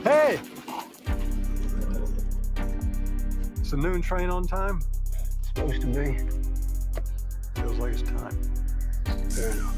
Hey! Is the noon train on time? Supposed to be. Feels like it's time. Fair enough.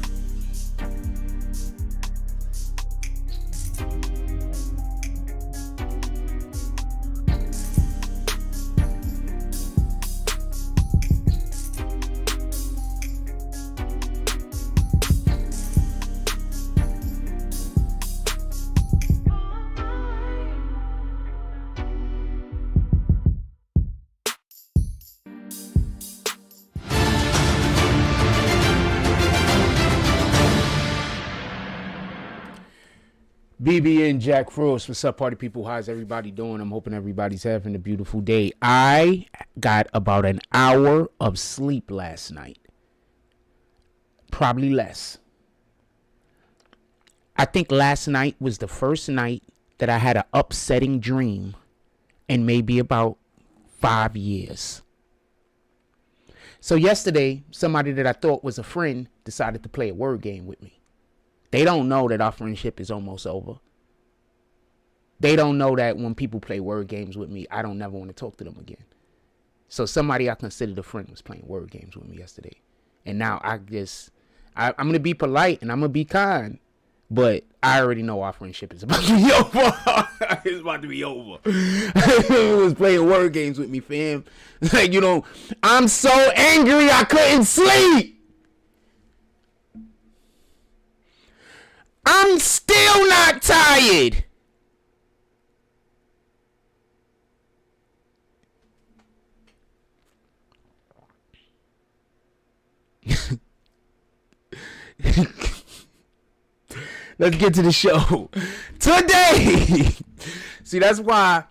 BB and Jack Frost, what's up, party people? How's everybody doing? I'm hoping everybody's having a beautiful day. I got about an hour of sleep last night. Probably less. I think last night was the first night that I had an upsetting dream in maybe about 5 years. So yesterday, somebody that I thought was a friend decided to play a word game with me. They don't know that our friendship is almost over. They don't know that when people play word games with me, I don't never want to talk to them again. So somebody I considered a friend was playing word games with me yesterday. And now I'm going to be polite and I'm going to be kind. But I already know our friendship is about to be over. It's about to be over. He was playing word games with me, fam. Like, I'm so angry I couldn't sleep. I'm still not tired. Let's get to the show. Today. See, that's why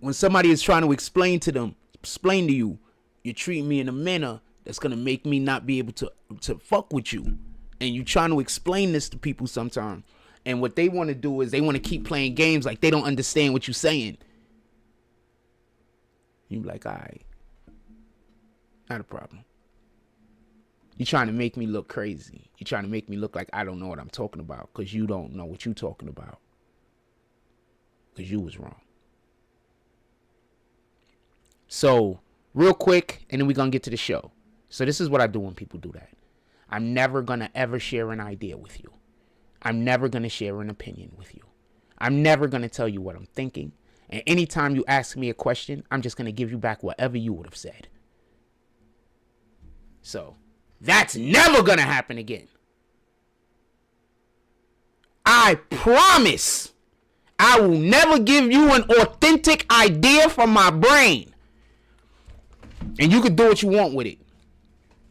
when somebody is trying to explain to you, you're treating me in a manner that's going to make me not be able to fuck with you. And you trying to explain this to people sometimes. And what they want to do is they want to keep playing games like they don't understand what you're saying. You be like, all right. Not a problem. You're trying to make me look crazy. You're trying to make me look like I don't know what I'm talking about. Because you don't know what you're talking about. Because you was wrong. So, real quick, and then we're going to get to the show. So this is what I do when people do that. I'm never going to ever share an idea with you. I'm never going to share an opinion with you. I'm never going to tell you what I'm thinking. And anytime you ask me a question, I'm just going to give you back whatever you would have said. So, that's never going to happen again. I promise I will never give you an authentic idea from my brain. And you can do what you want with it.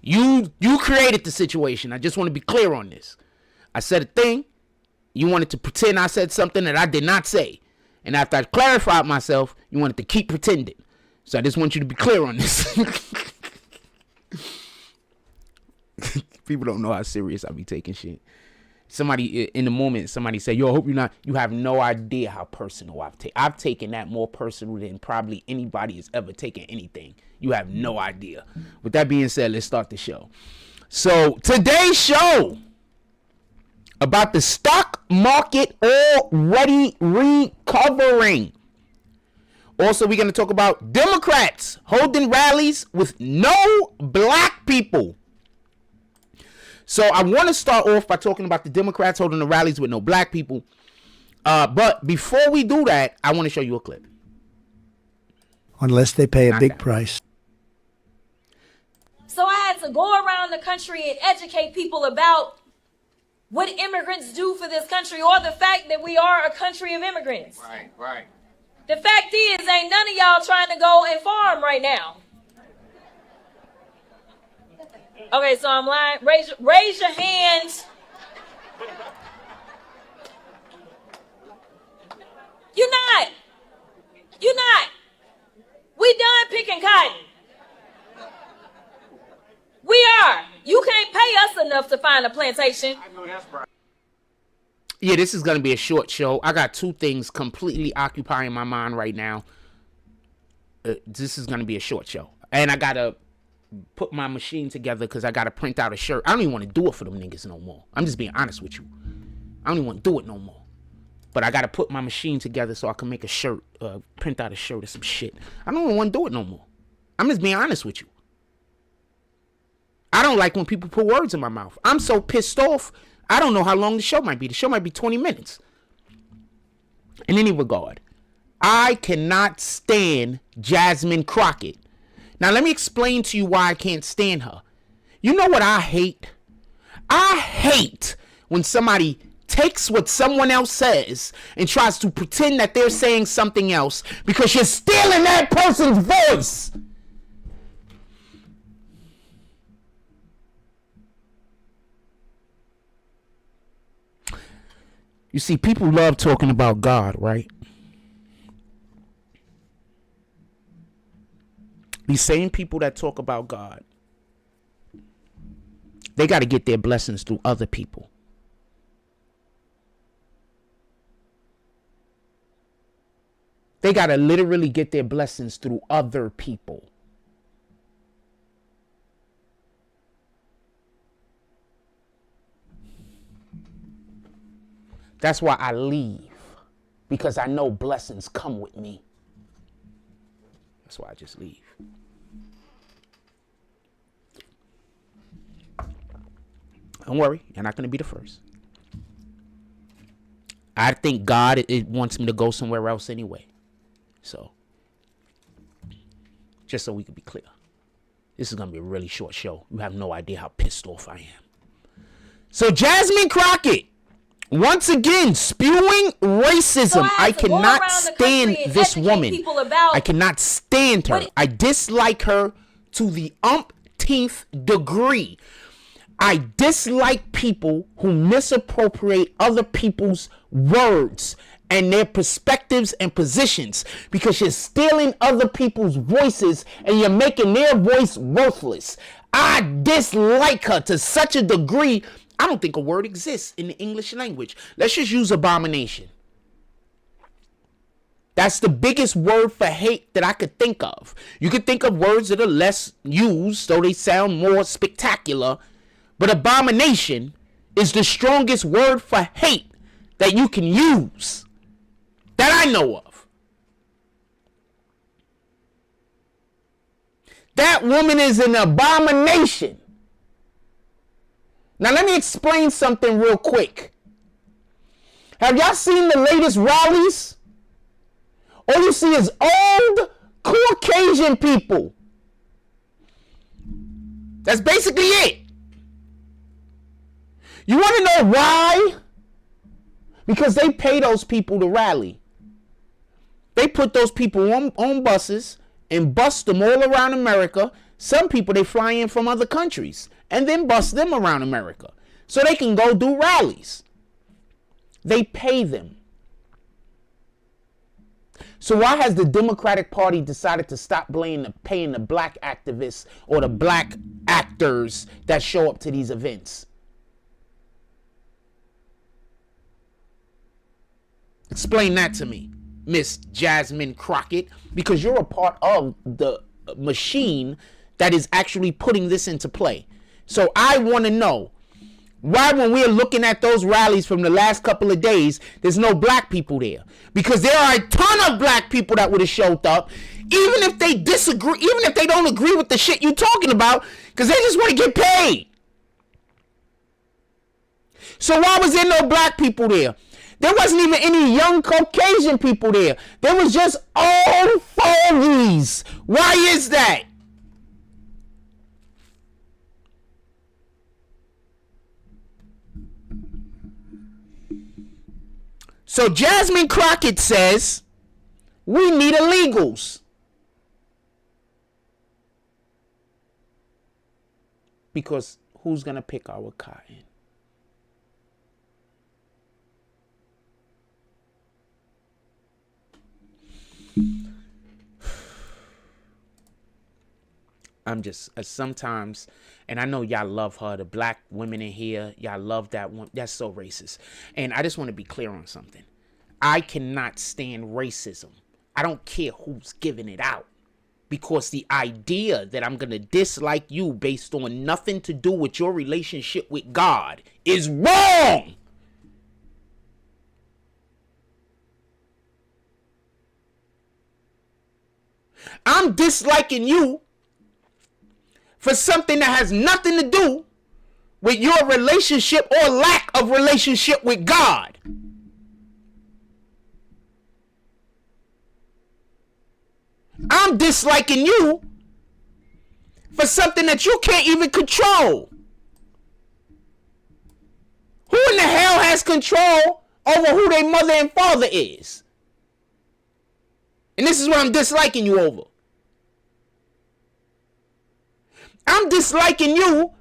You created the situation. I just want to be clear on this. I said a thing. You wanted to pretend I said something that I did not say. And after I clarified myself, you wanted to keep pretending. So I just want you to be clear on this. People don't know how serious I be taking shit. Somebody in the moment, somebody said, yo, I hope you're not, you have no idea how personal I've taken that more personal than probably anybody has ever taken anything. You have no idea. With that being said, let's start the show. So today's show about the stock market already recovering. Also, we're going to talk about Democrats holding rallies with no black people. So I want to start off by talking about the Democrats holding the rallies with no black people. But before we do that, I want to show you a clip. Unless they pay a big price. So I had to go around the country and educate people about what immigrants do for this country, or the fact that we are a country of immigrants. Right. The fact is, ain't none of y'all trying to go and farm right now. Okay, so I'm lying. Raise your hands. You're not. We done picking cotton. We are. You can't pay us enough to find a plantation. I know that's right. Yeah, this is going to be a short show. I got two things completely occupying my mind right now. This is going to be a short show. And I got to put my machine together because I got to print out a shirt. I don't even want to do it for them niggas no more. I'm just being honest with you. I don't even want to do it no more. But I got to put my machine together so I can make a shirt, print out a shirt or some shit. I don't want to do it no more. I'm just being honest with you. I don't like when people put words in my mouth. I'm so pissed off. I don't know how long the show might be. The show might be 20 minutes. In any regard, I cannot stand Jasmine Crockett. Now, let me explain to you why I can't stand her. You know what I hate? I hate when somebody takes what someone else says and tries to pretend that they're saying something else because you're stealing that person's voice. You see, people love talking about God, right? These same people that talk about God, they got to get their blessings through other people. They got to literally get their blessings through other people. That's why I leave, because I know blessings come with me. That's why I just leave. Don't worry, you're not going to be the first. I think God it wants me to go somewhere else anyway. So, just so we can be clear, this is going to be a really short show. You have no idea how pissed off I am. So, Jasmine Crockett, once again, spewing racism. So I cannot stand this woman. I cannot stand her. I dislike her to the umpteenth degree. I dislike people who misappropriate other people's words and their perspectives and positions because you're stealing other people's voices and you're making their voice worthless. I dislike her to such a degree. I don't think a word exists in the English language. Let's just use abomination. That's the biggest word for hate that I could think of. You could think of words that are less used, so they sound more spectacular. But abomination is the strongest word for hate that you can use, that I know of. That woman is an abomination. Now, let me explain something real quick. Have y'all seen the latest rallies? All you see is old Caucasian people. That's basically it. You want to know why? Because they pay those people to rally. They put those people on buses and bust them all around America. Some people, they fly in from other countries and then bust them around America so they can go do rallies. They pay them. So why has the Democratic Party decided to stop paying the black activists or the black actors that show up to these events? Explain that to me, Miss Jasmine Crockett, because you're a part of the machine that is actually putting this into play. So I want to know why, when we're looking at those rallies from the last couple of days, there's no black people there. Because there are a ton of black people that would have showed up, even if they disagree, even if they don't agree with the shit you're talking about, because they just want to get paid. So why was there no black people there? There wasn't even any young Caucasian people there. There was just old fogies. Why is that? So Jasmine Crockett says, we need illegals. Because who's going to pick our cotton? I'm just sometimes, and I know y'all love her, the black women in here, y'all love that one. That's so racist. And I just want to be clear on something. I cannot stand racism. I don't care who's giving it out, because the idea that I'm going to dislike you based on nothing to do with your relationship with God is wrong. I'm disliking you for something that has nothing to do with your relationship or lack of relationship with God. I'm disliking you for something that you can't even control. Who in the hell has control over who their mother and father is? And this is what I'm disliking you over. I'm disliking you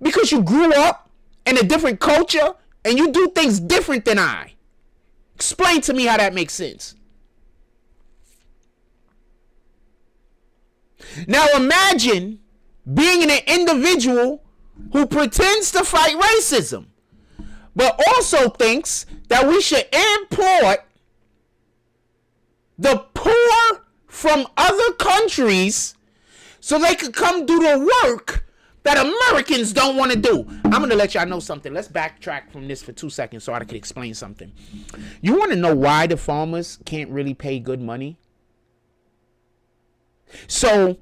because you grew up in a different culture and you do things different than I. Explain to me how that makes sense. Now imagine being an individual who pretends to fight racism, but also thinks that we should import the poor from other countries so they could come do the work that Americans don't want to do. I'm going to let y'all know something. Let's backtrack from this for 2 seconds so I can explain something. You want to know why the farmers can't really pay good money? So,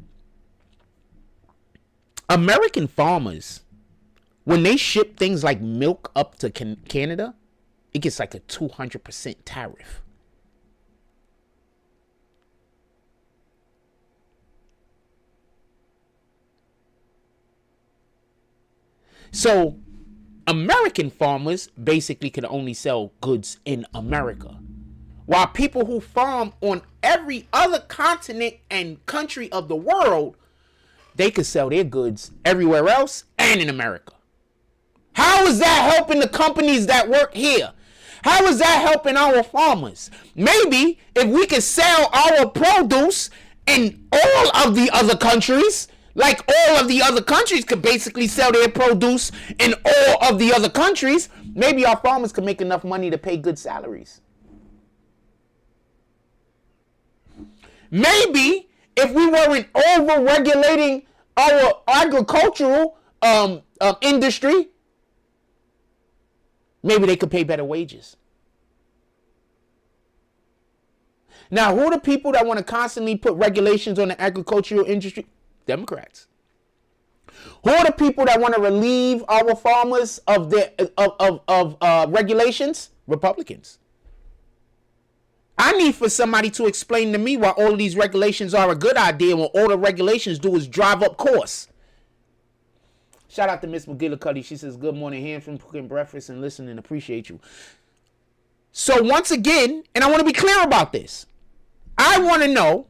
American farmers, when they ship things like milk up to Canada, it gets like a 200% tariff. So, American farmers basically can only sell goods in America, while people who farm on every other continent and country of the world, they could sell their goods everywhere else and in America. How is that helping the companies that work here? How is that helping our farmers? Maybe if we could sell our produce in all of the other countries, like all of the other countries could basically sell their produce in all of the other countries, maybe our farmers could make enough money to pay good salaries. Maybe if we weren't over-regulating our agricultural industry, maybe they could pay better wages. Now, who are the people that want to constantly put regulations on the agricultural industry? Democrats. Who are the people that want to relieve our farmers of their regulations? Republicans. I need for somebody to explain to me why all of these regulations are a good idea when all the regulations do is drive up costs. Shout out to Miss McGillicuddy. She says, good morning, hearing from cooking breakfast and listening. Appreciate you. So once again, and I want to be clear about this, I want to know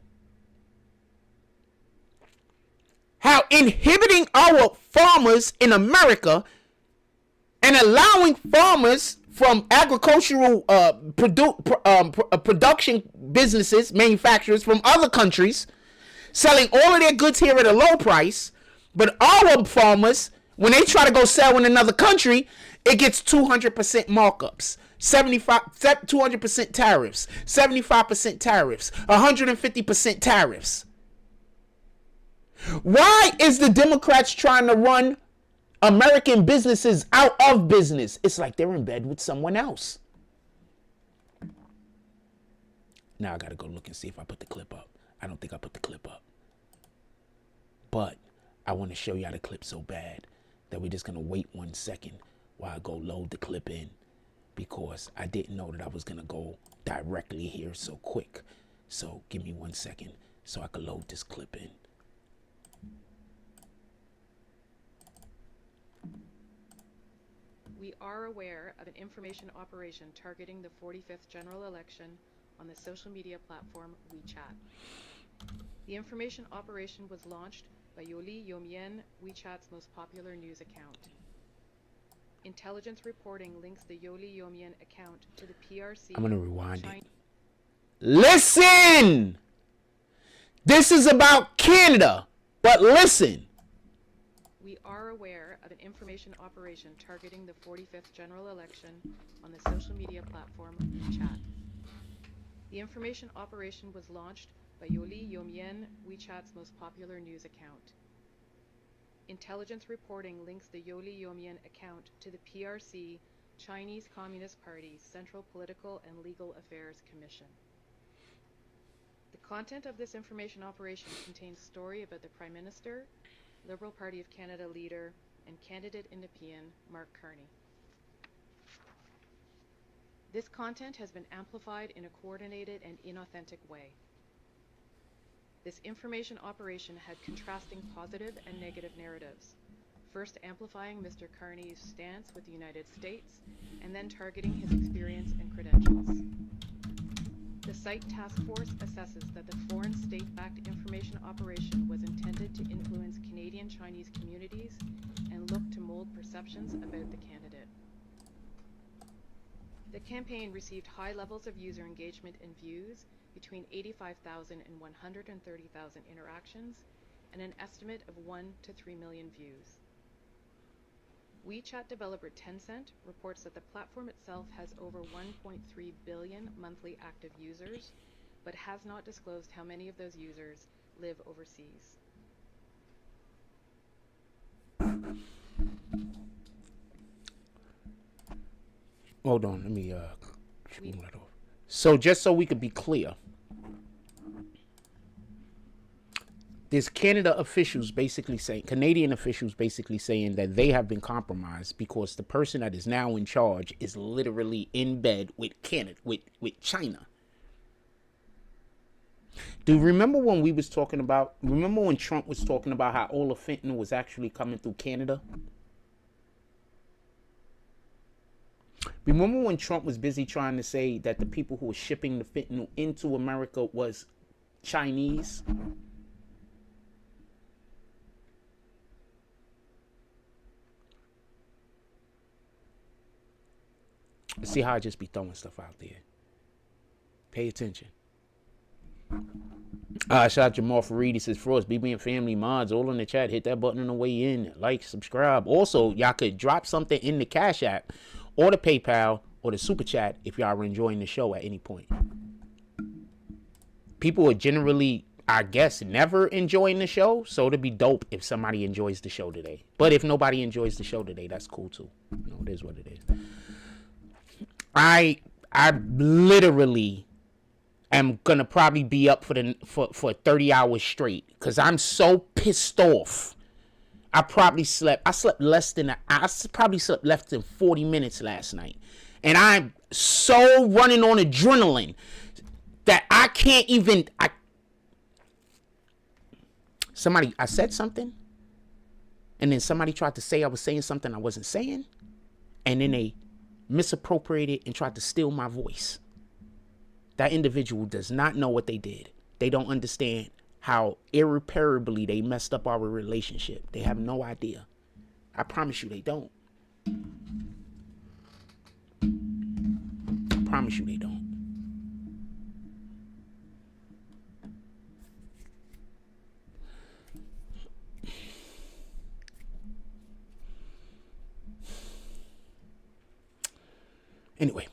how inhibiting our farmers in America and allowing farmers from agricultural production businesses, manufacturers from other countries, selling all of their goods here at a low price, but our farmers, when they try to go sell in another country, it gets 200% markups, 200% tariffs, 75% tariffs, 150% tariffs. Why is the Democrats trying to run American businesses out of business? It's like they're in bed with someone else. Now I gotta go look and see if I put the clip up. I don't think I put the clip up. But I want to show y'all the clip so bad that we're just gonna wait 1 second while I go load the clip in, because I didn't know that I was gonna go directly here so quick. So give me 1 second so I can load this clip in. We are aware of an information operation targeting the 45th general election on the social media platform WeChat. The information operation was launched by Yoli Yomien, WeChat's most popular news account. Intelligence reporting links the Yoli Yomien account to the PRC. I'm going to rewind it. Listen! This is about Canada, but listen. We are aware of an information operation targeting the 45th general election on the social media platform WeChat. The information operation was launched by Yoli Yomien, WeChat's most popular news account. Intelligence reporting links the Yoli Yomien account to the PRC, Chinese Communist Party's Central Political and Legal Affairs Commission. The content of this information operation contains story about the Prime Minister, Liberal Party of Canada leader, and candidate in Nepean, Mark Carney. This content has been amplified in a coordinated and inauthentic way. This information operation had contrasting positive and negative narratives, first amplifying Mr. Carney's stance with the United States, and then targeting his experience and credentials. The site task force assesses that the foreign state-backed information operation was intended to influence Canadian Chinese communities and look to mold perceptions about the candidate. The campaign received high levels of user engagement and views, between 85,000 and 130,000 interactions, and an estimate of 1 to 3 million views. WeChat developer Tencent reports that the platform itself has over 1.3 billion monthly active users, but has not disclosed how many of those users live overseas. Hold on, let me move that off. So just so we could be clear, there's Canadian officials basically saying that they have been compromised because the person that is now in charge is literally in bed with Canada, with China. Do you remember when when Trump was talking about how all the fentanyl was actually coming through Canada? Remember when Trump was busy trying to say that the people who were shipping the fentanyl into America was Chinese? See how I just be throwing stuff out there. Pay attention. Shout out Jamal Fareed. He says, for us, BB and family mods, all in the chat, hit that button on the way in. Like, subscribe. Also, y'all could drop something in the Cash App or the PayPal or the Super Chat if y'all are enjoying the show at any point. People are generally, I guess, never enjoying the show, so it'd be dope if somebody enjoys the show today. But if nobody enjoys the show today, that's cool too. You know, it is what it is. I literally am gonna probably be up for 30 hours straight because I'm so pissed off. I slept less than 40 minutes last night. And I'm so running on adrenaline that I can't even, I said something, and then somebody tried to say I was saying something I wasn't saying, and then they misappropriated and tried to steal my voice. That individual does not know what they did. They don't understand how irreparably they messed up our relationship. They have no idea. I promise you they don't. I promise you they don't. Anyway,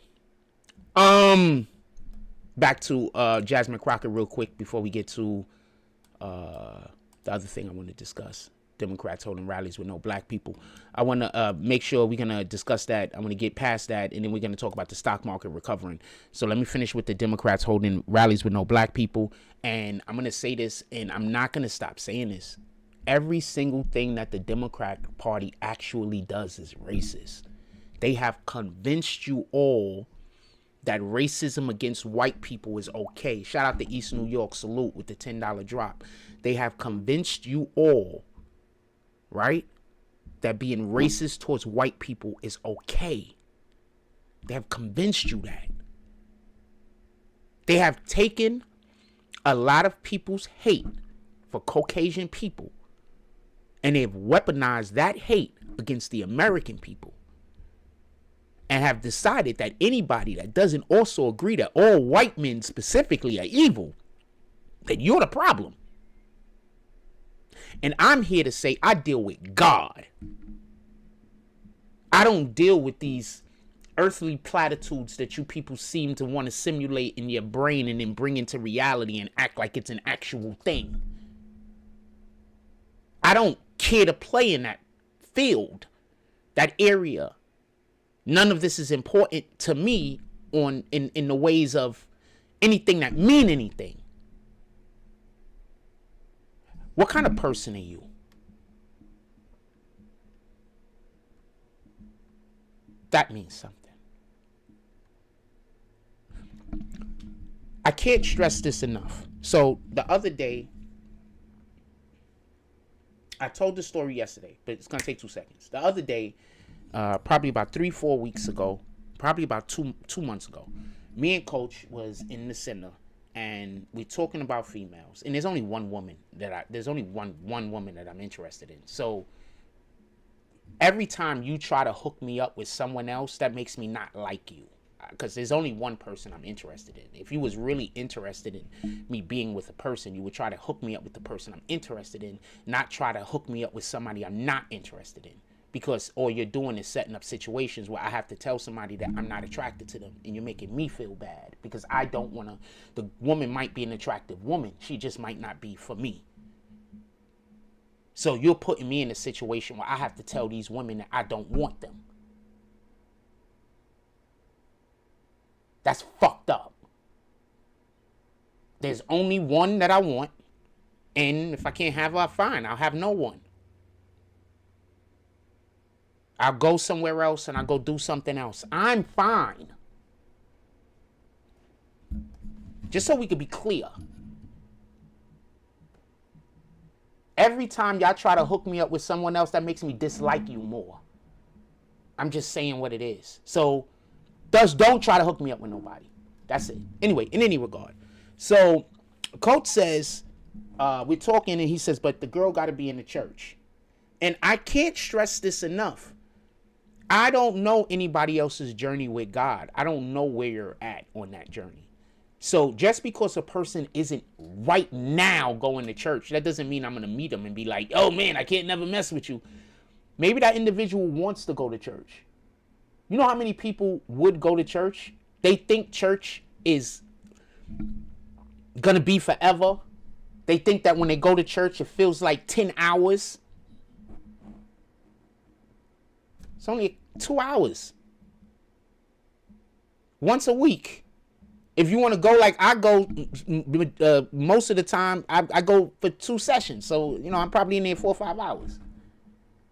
back to Jasmine Crockett real quick before we get to the other thing I want to discuss. Democrats holding rallies with no black people. I want to make sure we're going to discuss that. I want to get past that, and then we're going to talk about the stock market recovering. So let me finish with the Democrats holding rallies with no black people. And I'm going to say this, and I'm not going to stop saying this. Every single thing that the Democrat Party actually does is racist. They have convinced you all that racism against white people is okay. Shout out to East New York. Salute with the $10 drop. They have convinced you all, right, that being racist towards white people is okay. They have convinced you that. They have taken a lot of people's hate for Caucasian people, and they've weaponized that hate against the American people, and have decided that anybody that doesn't also agree that all white men specifically are evil, that you're the problem. And I'm here to say I deal with God. I don't deal with these earthly platitudes that you people seem to want to simulate in your brain and then bring into reality and act like it's an actual thing. I don't care to play in that field, that area. None of this is important to me in the ways of anything that mean anything. What kind of person are you? That means something. I can't stress this enough. So the other day, I told the story yesterday, but it's going to take 2 seconds. The other day, probably about 3-4 weeks ago, probably about two months ago, me and Coach was in the center, and we're talking about females. And there's only one woman there's only one woman that I'm interested in. So every time you try to hook me up with someone else, that makes me not like you. Because there's only one person I'm interested in. If you was really interested in me being with a person, you would try to hook me up with the person I'm interested in, not try to hook me up with somebody I'm not interested in. Because all you're doing is setting up situations where I have to tell somebody that I'm not attracted to them, and you're making me feel bad because I don't want to. The woman might be an attractive woman. She just might not be for me. So you're putting me in a situation where I have to tell these women that I don't want them. That's fucked up. There's only one that I want. And if I can't have her, fine. I'll have no one. I'll go somewhere else and I'll go do something else. I'm fine. Just so we could be clear. Every time y'all try to hook me up with someone else, that makes me dislike you more. I'm just saying what it is. So, thus, don't try to hook me up with nobody. That's it. Anyway, in any regard. So, Coach says, we're talking, and he says, but the girl got to be in the church. And I can't stress this enough. I don't know anybody else's journey with God. I don't know where you're at on that journey. So, just because a person isn't right now going to church, that doesn't mean I'm going to meet them and be like, oh, man, I can't never mess with you. Maybe that individual wants to go to church. You know how many people would go to church? They think church is going to be forever. They think that when they go to church, it feels like 10 hours. It's only 2 hours. Once a week. If you want to go like I go, most of the time, I go for 2 sessions. So, you know, I'm probably in there 4 or 5 hours.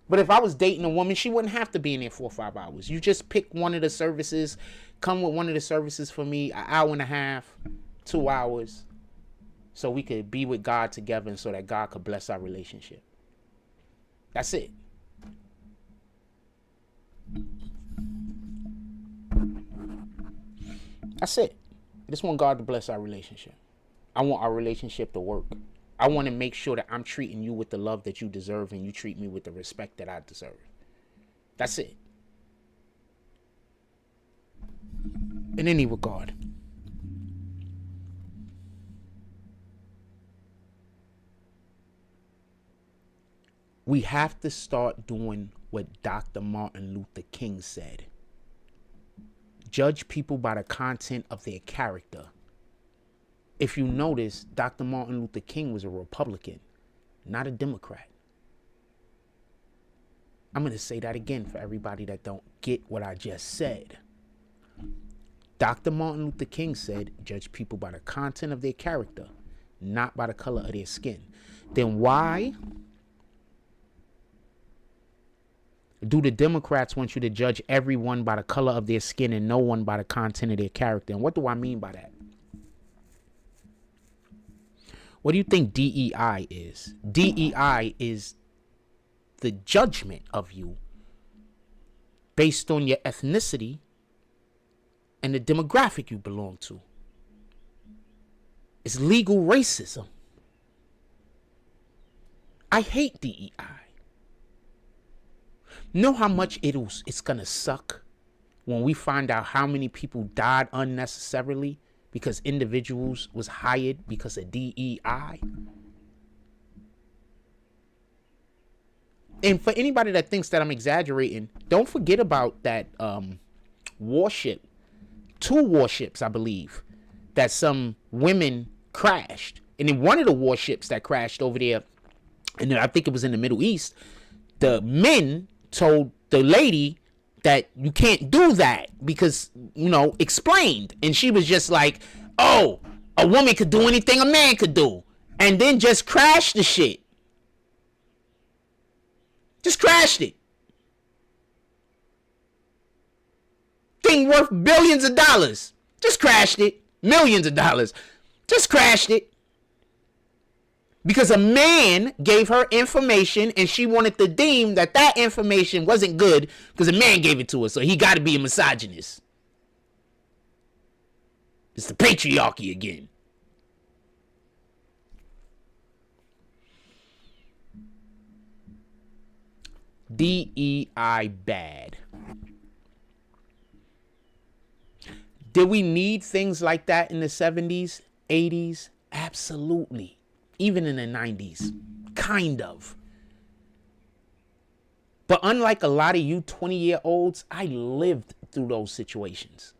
But if I was dating a woman, she wouldn't have to be in there 4 or 5 hours. You just pick one of the services, come with one of the services for me, an hour and a half, 2 hours, so we could be with God together and so that God could bless our relationship. That's it. That's it. I just want God to bless our relationship. I want our relationship to work. I want to make sure that I'm treating you with the love that you deserve and you treat me with the respect that I deserve. That's it. In any regard. We have to start doing what Dr. Martin Luther King said. Judge people by the content of their character. If you notice, Dr. Martin Luther King was a Republican, not a Democrat. I'm going to say that again for everybody that don't get what I just said. Dr. Martin Luther King said, judge people by the content of their character, not by the color of their skin. Then why do the Democrats want you to judge everyone by the color of their skin and no one by the content of their character? And what do I mean by that? What do you think DEI is? DEI is the judgment of you based on your ethnicity and the demographic you belong to. It's legal racism. I hate DEI. Know how much it's gonna suck when we find out how many people died unnecessarily because individuals was hired because of DEI? And for anybody that thinks that I'm exaggerating, don't forget about that warship, 2 warships, I believe, that some women crashed. And in one of the warships that crashed over there, and I think it was in the Middle East, the men told the lady that you can't do that because, you know, explained. And she was just like, oh, a woman could do anything a man could do. And then just crashed the shit. Just crashed it. Thing worth billions of dollars. Just crashed it. Millions of dollars. Just crashed it. Because a man gave her information and she wanted to deem that that information wasn't good because a man gave it to her. So he got to be a misogynist. It's the patriarchy again. DEI bad. Did we need things like that in the 70s, 80s? Absolutely. Even in the 90s. Kind of. But unlike a lot of you 20-year-olds, I lived through those situations.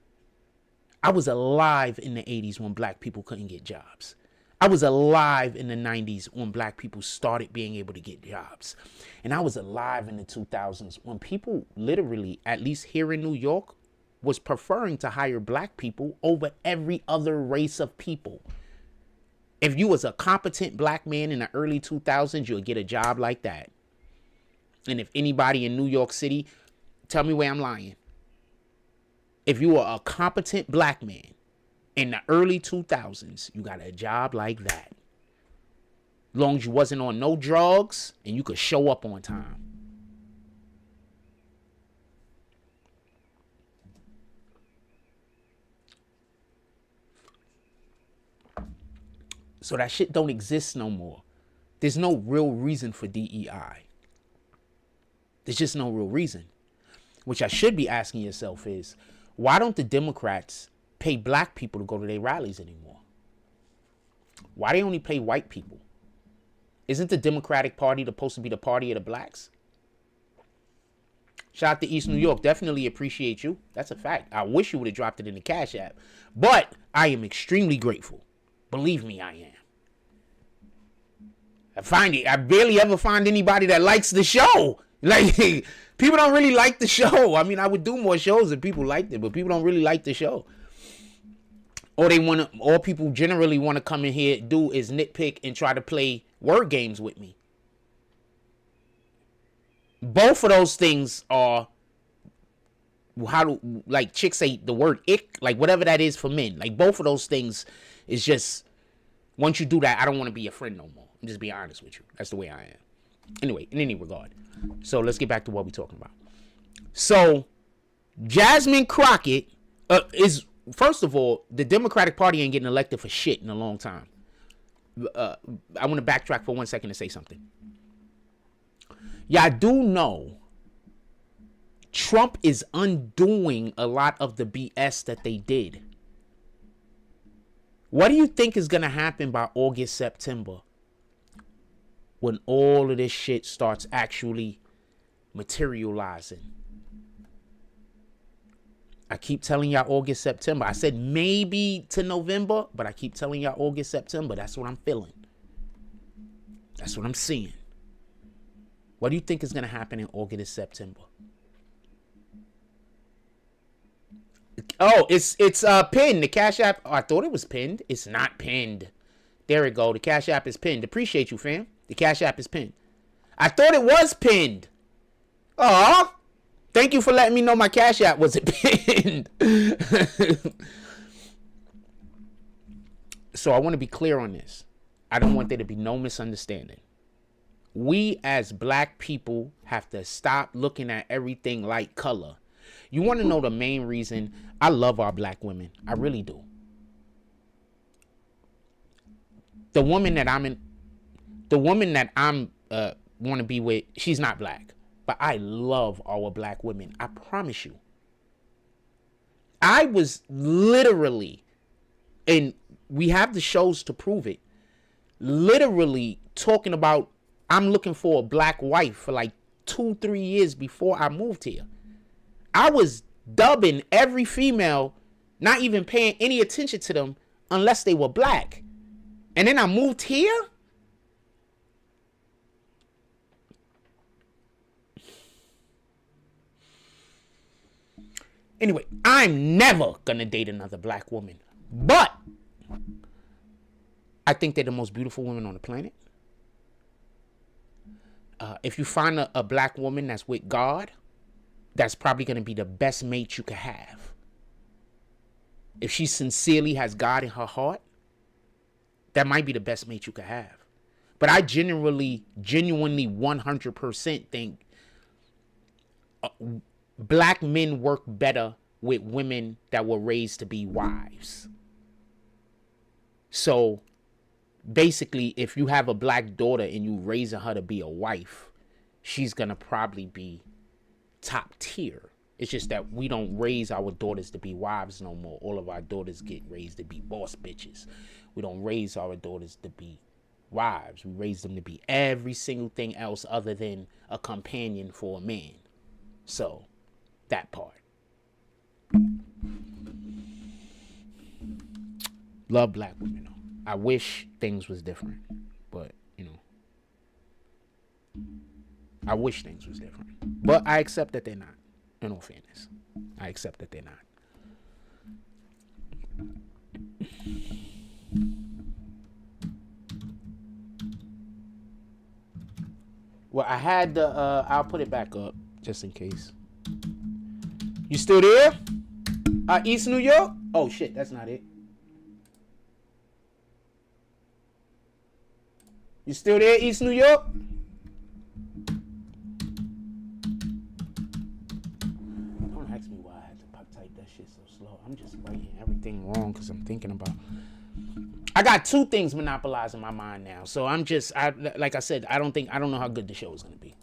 I was alive in the 80s when black people couldn't get jobs. I was alive in the 90s when black people started being able to get jobs. And I was alive in the 2000s when people literally, at least here in New York, was preferring to hire black people over every other race of people. If you was a competent black man in the early 2000s, you'll get a job like that. And if anybody in New York City, tell me where I'm lying. If you were a competent black man in the early 2000s, you got a job like that. As long as you wasn't on no drugs and you could show up on time. So that shit don't exist no more. There's no real reason for DEI. There's just no real reason. Which I should be asking yourself is, why don't the Democrats pay black people to go to their rallies anymore? Why they only pay white people? Isn't the Democratic Party supposed to be the party of the blacks? Shout out to East New York. Definitely appreciate you. That's a fact. I wish you would have dropped it in the Cash App. But I am extremely grateful. Believe me, I am. I barely ever find anybody that likes the show. Like, people don't really like the show. I mean, I would do more shows if people liked it, but people don't really like the show. All people generally want to come in here do is nitpick and try to play word games with me. Both of those things are like chicks say the word ick, like whatever that is for men. Like both of those things is just, once you do that, I don't want to be your friend no more. I'm just being honest with you. That's the way I am. Anyway, in any regard. So let's get back to what we're talking about. So Jasmine Crockett is, first of all, the Democratic Party ain't getting elected for shit in a long time. I want to backtrack for 1 second to say something. Y'all do know Trump is undoing a lot of the BS that they did. What do you think is going to happen by August, September? When all of this shit starts actually materializing. I keep telling y'all August, September. I said maybe to November, but I keep telling y'all August, September. That's what I'm feeling. That's what I'm seeing. What do you think is going to happen in August, September? Oh, it's pinned. The Cash App. Oh, I thought it was pinned. It's not pinned. There we go. The Cash App is pinned. Appreciate you, fam. The Cash App is pinned. I thought it was pinned. Oh, thank you for letting me know my Cash App wasn't pinned. So I want to be clear on this. I don't want there to be no misunderstanding. We as black people have to stop looking at everything like color. You want to know the main reason I love our black women? I really do. The woman that I'm want to be with, she's not black, but I love our black women. I promise you. I was literally, and we have the shows to prove it, literally talking about I'm looking for a black wife for like 2-3 years before I moved here. I was dubbing every female, not even paying any attention to them unless they were black. And then I moved here. Anyway, I'm never gonna date another black woman. But I think they're the most beautiful women on the planet. If you find a black woman that's with God, that's probably going to be the best mate you could have. If she sincerely has God in her heart, that might be the best mate you could have. But I genuinely 100% think black men work better with women that were raised to be wives. So basically, if you have a black daughter and you raising her to be a wife, she's going to probably be top tier. It's just that we don't raise our daughters to be wives no more. All of our daughters get raised to be boss bitches. We don't raise our daughters to be wives. We raise them to be every single thing else other than a companion for a man. So, that part. Love black women, though. I wish things was different. But, you know. I wish things was different. But I accept that they're not. In all fairness, I accept that they're not. Well, I had the, I'll put it back up just in case. You still there? East New York? Oh shit, that's not it. You still there, East New York? I'm just writing everything wrong because I'm thinking about. I got two things monopolizing my mind now. So like I said, I don't know how good the show is going to be.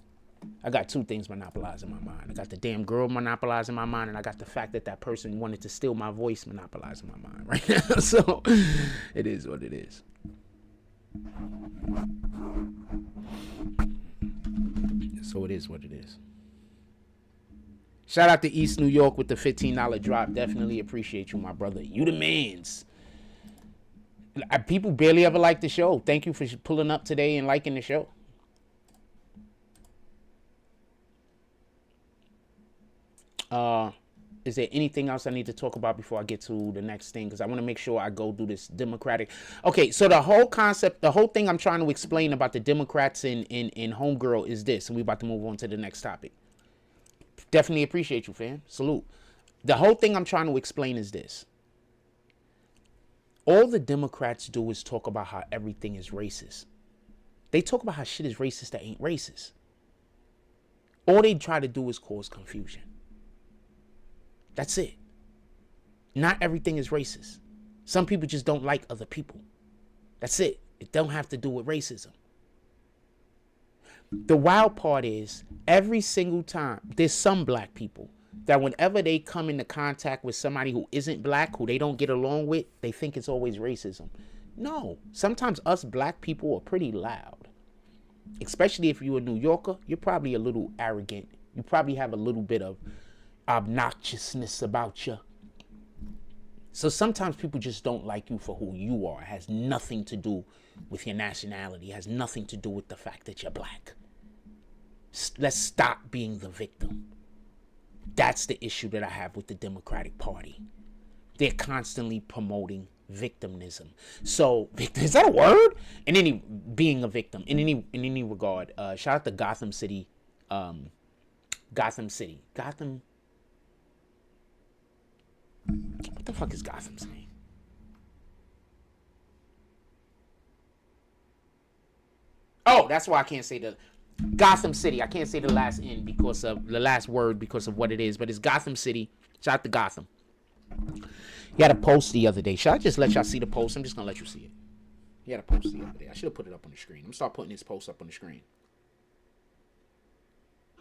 I got two things monopolizing my mind. I got the damn girl monopolizing my mind, and I got the fact that person wanted to steal my voice monopolizing my mind right now. So it is what it is. So it is what it is. Shout out to East New York with the $15 drop. Definitely appreciate you, my brother. You the mans. People barely ever like the show. Thank you for pulling up today and liking the show. Is there anything else I need to talk about before I get to the next thing? Because I want to make sure I go do this Democratic. Okay, so the whole concept, the whole thing I'm trying to explain about the Democrats in Homegirl is this. And we're about to move on to the next topic. Definitely appreciate you, fam. Salute. The whole thing I'm trying to explain is this. All the Democrats do is talk about how everything is racist. They talk about how shit is racist that ain't racist. All they try to do is cause confusion. That's it. Not everything is racist. Some people just don't like other people. That's it. It don't have to do with racism. The wild part is every single time there's some black people that whenever they come into contact with somebody who isn't black, who they don't get along with, they think it's always racism. No, sometimes us black people are pretty loud. Especially if you're a New Yorker, you're probably a little arrogant. You probably have a little bit of obnoxiousness about you. So sometimes people just don't like you for who you are. It has nothing to do with your nationality. It has nothing to do with the fact that you're black. Let's stop being the victim. That's the issue that I have with the Democratic Party. They're constantly promoting victimism. So, is that a word? Being a victim in any regard. Shout out to Gotham City. Gotham. What the fuck is Gotham's name? Oh, that's why I can't say the Gotham City. I can't say the last N because of the last word because of what it is, but it's Gotham City. Shout out to Gotham. He had a post the other day. Should I just let y'all see the post? I'm just gonna let you see it. He had a post the other day. I should have put it up on the screen. I'm gonna start putting his post up on the screen.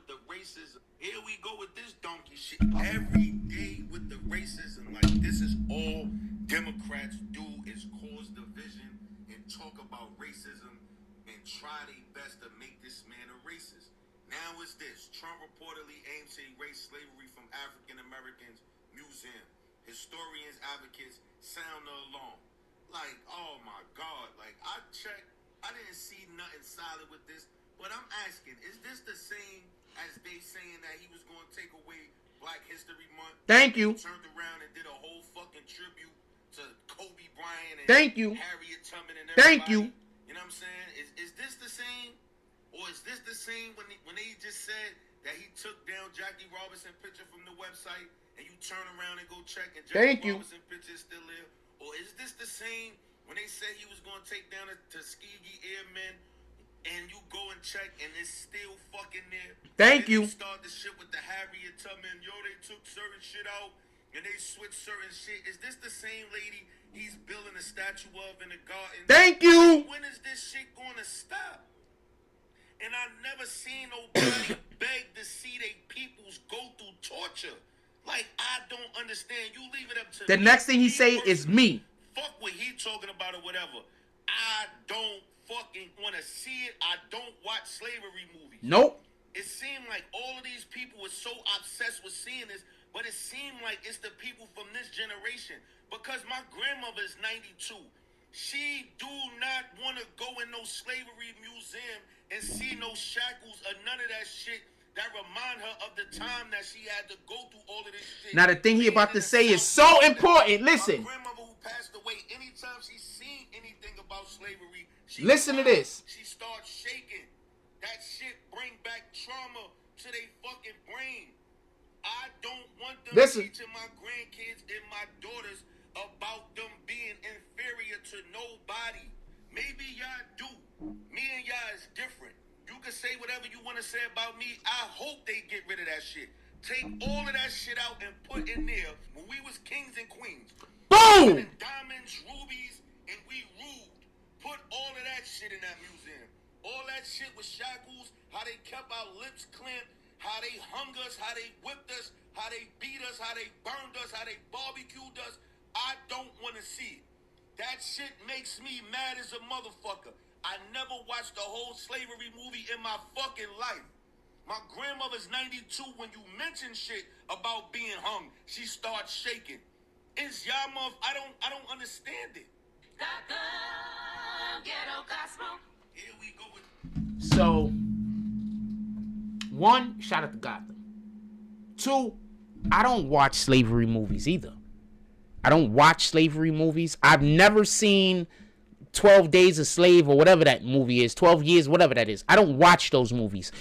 The racism. Here we go with this donkey shit every day with the racism. Like, this is all Democrats do is cause division and talk about racism and try their best to make this man a racist. Now it's this. Trump reportedly aims to erase slavery from African Americans museum. Historians, advocates sound the alarm. Like, oh my God. Like, I checked. I didn't see nothing solid with this. But I'm asking, is this the same as they saying that he was going to take away Black History Month? Thank you. He turned around and did a whole fucking tribute to Kobe Bryant and Thank you. Harriet Tubman and everybody. Thank you. You know what I'm saying? Is this the same? Or is this the same when they just said that he took down Jackie Robinson picture from the website, and you turn around and go check, and Jackie Robinson picture is still there? Or is this the same when they said he was going to take down the Tuskegee Airmen, and you go and check, and it's still fucking there? Thank you. Start the shit with the Harriet Tubman. Yo, they took certain shit out, and they switched certain shit. Is this the same lady he's building a statue of in the garden? Thank you. When is this shit going to stop? And I've never seen nobody beg to see they peoples go through torture. Like, I don't understand. You leave it up to the next thing he say is me. Fuck what he talking about or whatever. I don't fucking want to see it. I don't watch slavery movies. Nope. It seemed like all of these people were so obsessed with seeing this, but it seemed like it's the people from this generation. Because my grandmother is 92. She do not want to go in no slavery museum and see no shackles or none of that shit that remind her of the time that she had to go through all of this shit. Now the thing he about to say is so important. Listen. My grandmother who passed away, anytime she seen anything about slavery, listen to this. She starts shaking. That shit bring back trauma to their fucking brain. I don't want them teaching my grandkids and my daughters about them being inferior to nobody. Maybe y'all do. Me and y'all is different. You can say whatever you want to say about me. I hope they get rid of that shit. Take all of that shit out and put in there when we was kings and queens. Boom! Diamonds, rubies, and we ruled. Put all of that shit in that museum. All that shit with shackles, how they kept our lips clamped, how they hung us, how they whipped us, how they beat us, how they burned us, how they barbecued us. I don't want to see it. That shit makes me mad as a motherfucker. I never watched the whole slavery movie in my fucking life. My grandmother's 92. When you mention shit about being hung, she starts shaking. It's y'all mother. I don't understand it. Here we go with. So, one, shout out to Gotham. Two, I don't watch slavery movies either. I don't watch slavery movies. I've never seen 12 Days a Slave or whatever that movie is, 12 Years, whatever that is. I don't watch those movies.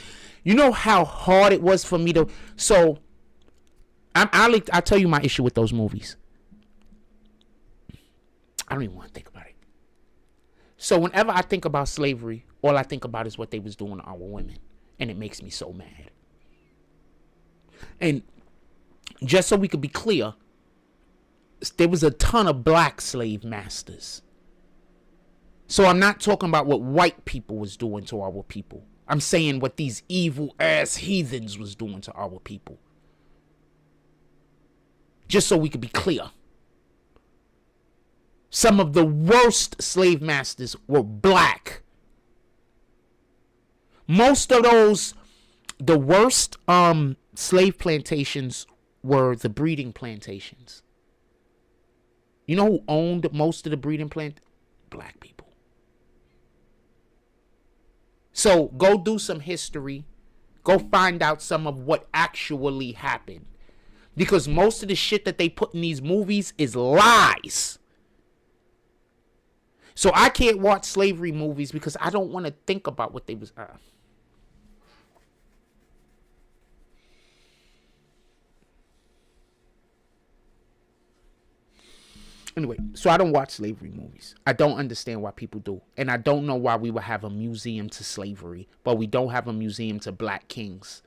You know how hard it was for me to... So, I'll tell you my issue with those movies. I don't even want to think about it. So, whenever I think about slavery, all I think about is what they was doing to our women. And it makes me so mad. And just so we could be clear, there was a ton of black slave masters. So I'm not talking about what white people was doing to our people. I'm saying what these evil ass heathens was doing to our people. Just so we could be clear. Some of the worst slave masters were black. Most of those, the worst slave plantations were the breeding plantations. You know who owned most of the breeding plant? Black people. So go do some history. Go find out some of what actually happened. Because most of the shit that they put in these movies is lies. So I can't watch slavery movies because I don't want to think about what they was... Anyway, so I don't watch slavery movies. I don't understand why people do. And I don't know why we would have a museum to slavery, but we don't have a museum to black kings.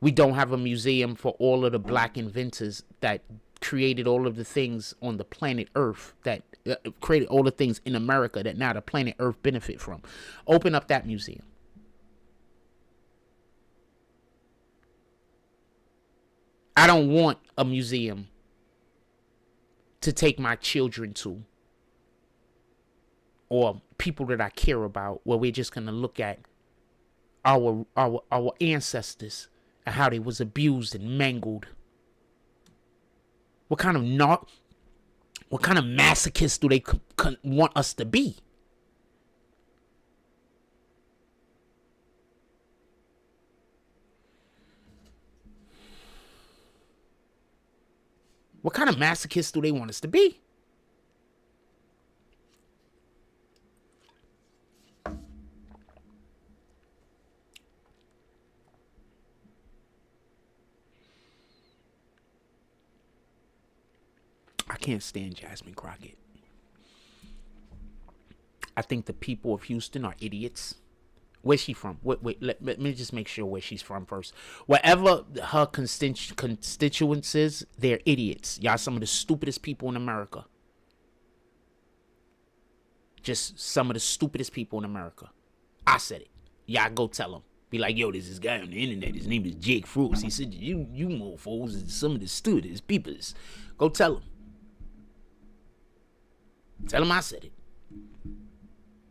We don't have a museum for all of the black inventors that created all of the things on the planet Earth, that created all the things in America that now the planet Earth benefit from. Open up that museum. I don't want a museum to take my children to, or people that I care about, where we're just going to look at our ancestors and how they was abused and mangled. What kind of masochists do they want us to be? What kind of masochists do they want us to be? can't stand Jasmine Crockett. I think the people of Houston are idiots. Where's she from? Wait, let me just make sure where she's from first. Wherever her constituents is, they're idiots. Y'all some of the stupidest people in America. Just some of the stupidest people in America. I said it. Y'all go tell them. Be like, yo, there's this guy on the internet. His name is Jake Fruits. He said, you mofos is some of the stupidest people. Go tell him. Tell him I said it.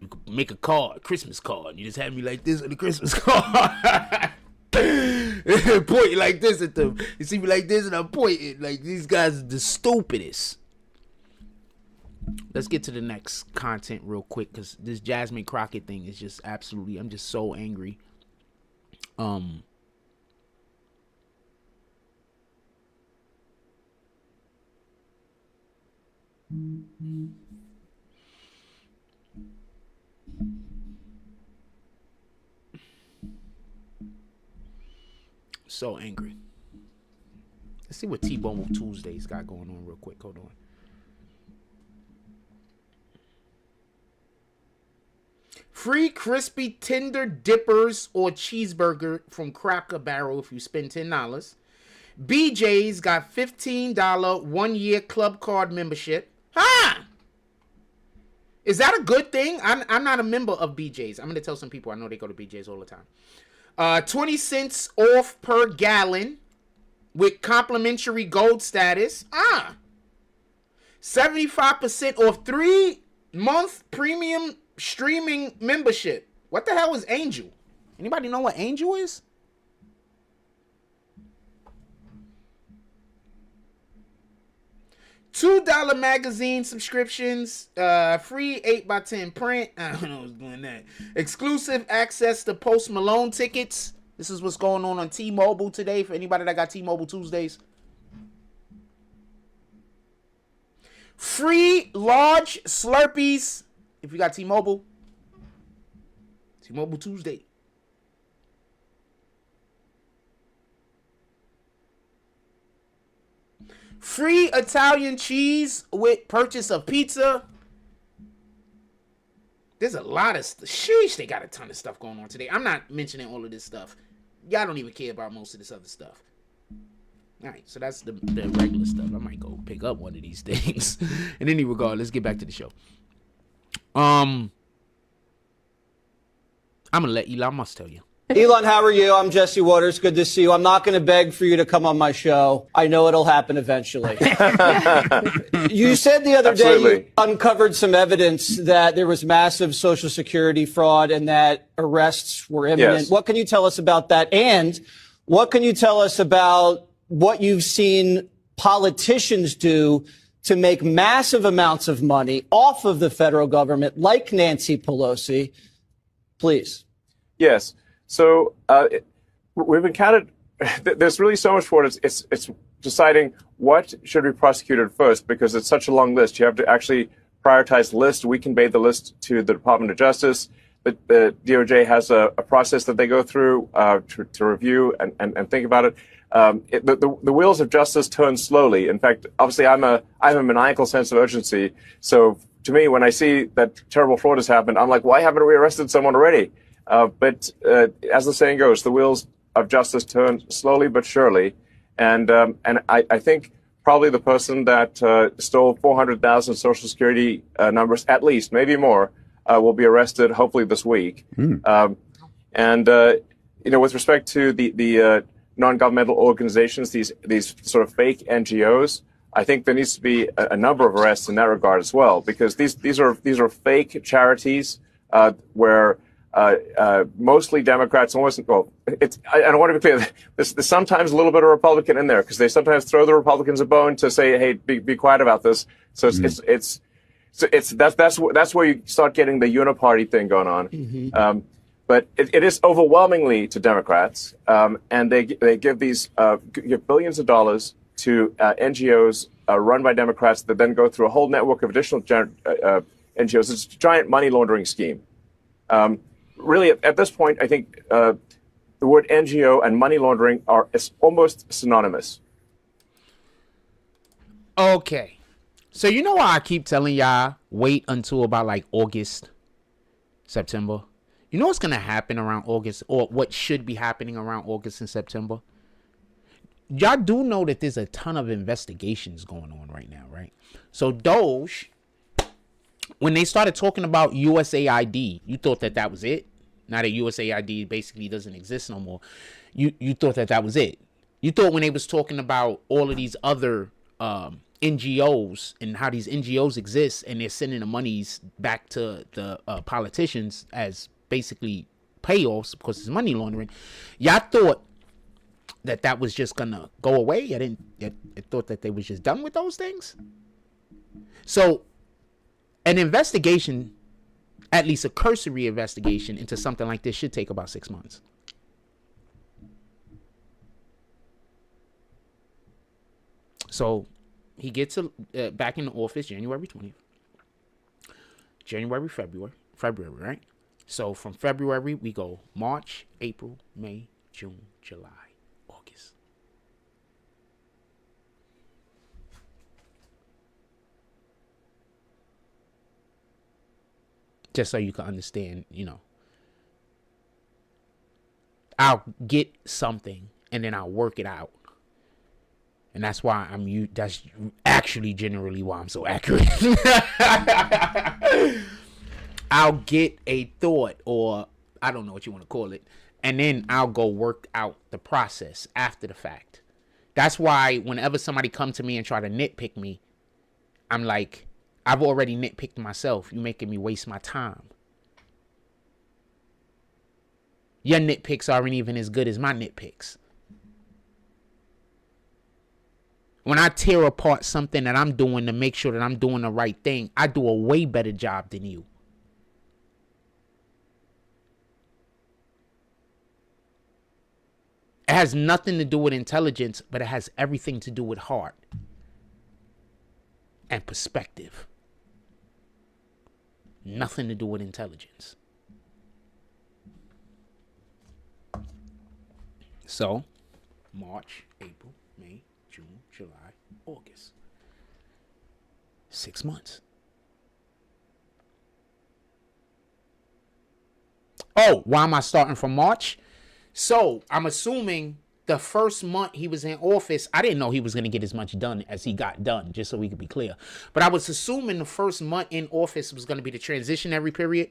You could make a card, Christmas card. You just have me like this on the Christmas card. Point like this at them. You see me like this and I'm pointing. Like, these guys are the stupidest. Let's get to the next content real quick, because this Jasmine Crockett thing is just absolutely, I'm just so angry. So angry. Let's see what T-Bone Tuesdays got going on real quick. Hold on. Free crispy tender dippers or cheeseburger from Cracker Barrel if you spend $10. BJ's got $15 1-year club card membership. Ha! Is that a good thing? I'm not a member of BJ's. I'm going to tell some people I know they go to BJ's all the time. 20 cents off per gallon with complimentary gold status. 75% off 3-month premium streaming membership. What the hell is Angel? Anybody know what Angel is? $2 magazine subscriptions, free 8x10 print. I don't know who's doing that. Exclusive access to Post Malone tickets. This is what's going on T-Mobile today for anybody that got T-Mobile Tuesdays. Free large Slurpees if you got T-Mobile. T-Mobile Tuesday. Free Italian cheese with purchase of pizza. There's a lot of stuff. Sheesh, they got a ton of stuff going on today. I'm not mentioning all of this stuff. Y'all don't even care about most of this other stuff. All right, so that's the regular stuff. I might go pick up one of these things. In any regard, let's get back to the show. I'm gonna let Elon Musk tell you. Elon, how are you? I'm Jesse Waters. Good to see you. I'm not going to beg for you to come on my show. I know it'll happen eventually. You said the other day you uncovered some evidence that there was massive Social Security fraud and that arrests were imminent. Yes. What can you tell us about that? And what can you tell us about what you've seen politicians do to make massive amounts of money off of the federal government, like Nancy Pelosi? Please. Yes. So we've encountered, there's really so much for it. It's deciding what should be prosecuted first, because it's such a long list. You have to actually prioritize the list. We convey the list to the Department of Justice. But the DOJ has a process that they go through to review and think about it. The wheels of justice turn slowly. In fact, obviously, I have a maniacal sense of urgency. So to me, when I see that terrible fraud has happened, I'm like, why haven't we arrested someone already? But as the saying goes, the wheels of justice turn slowly but surely. And I think probably the person that stole 400,000 Social Security numbers, at least, maybe more, will be arrested hopefully this week. With respect to the non-governmental organizations, these sort of fake NGOs, I think there needs to be a number of arrests in that regard as well, because these are fake charities where mostly Democrats, I don't want to be clear. There's sometimes a little bit of Republican in there, because they sometimes throw the Republicans a bone to say, "Hey, be quiet about this." So that's where you start getting the uniparty thing going on. Mm-hmm. But it is overwhelmingly to Democrats, and they give give billions of dollars to NGOs run by Democrats that then go through a whole network of additional NGOs. It's a giant money laundering scheme. Really, at this point, I think the word NGO and money laundering are almost synonymous. Okay. So you know why I keep telling y'all wait until about like August, September? You know what's going to happen around August, or what should be happening around August and September? Y'all do know that there's a ton of investigations going on right now, right? So Doge, when they started talking about USAID, you thought that that was it? Now that USAID basically doesn't exist no more, you thought that that was it. You thought when they was talking about all of these other NGOs and how these NGOs exist and they're sending the monies back to the politicians as basically payoffs because it's money laundering, y'all thought that that was just gonna go away. I thought that they was just done with those things. So an investigation, at least a cursory investigation into something like this, should take about 6 months. So he gets back in the office January 20th. February, right? So from February, we go March, April, May, June, July, August. Just so you can understand, you know. I'll get something and then I'll work it out. And that's why that's actually generally why I'm so accurate. I'll get a thought, or I don't know what you want to call it, and then I'll go work out the process after the fact. That's why whenever somebody come to me and try to nitpick me, I'm like, I've already nitpicked myself. You're making me waste my time. Your nitpicks aren't even as good as my nitpicks. When I tear apart something that I'm doing to make sure that I'm doing the right thing, I do a way better job than you. It has nothing to do with intelligence, but it has everything to do with heart and perspective. Nothing to do with intelligence. So, March, April, May, June, July, August. 6 months. Oh, why am I starting from March? So I'm assuming the first month he was in office, I didn't know he was going to get as much done as he got done, just so we could be clear. But I was assuming the first month in office was going to be the transitionary period.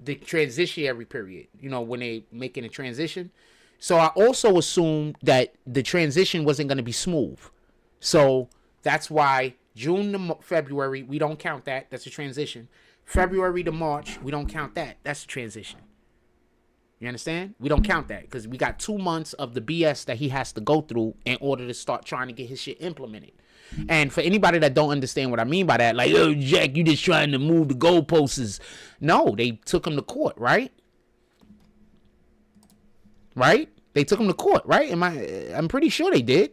The transitionary period, you know, when they making a transition. So I also assumed that the transition wasn't going to be smooth. So that's why June to February, we don't count that. That's a transition. February to March, we don't count that. That's a transition. You understand? We don't count that because we got 2 months of the BS that he has to go through in order to start trying to get his shit implemented. And for anybody that don't understand what I mean by that, like, oh, Jack, you just trying to move the goalposts. No, they took him to court, right? Right? They took him to court, right? I'm pretty sure they did.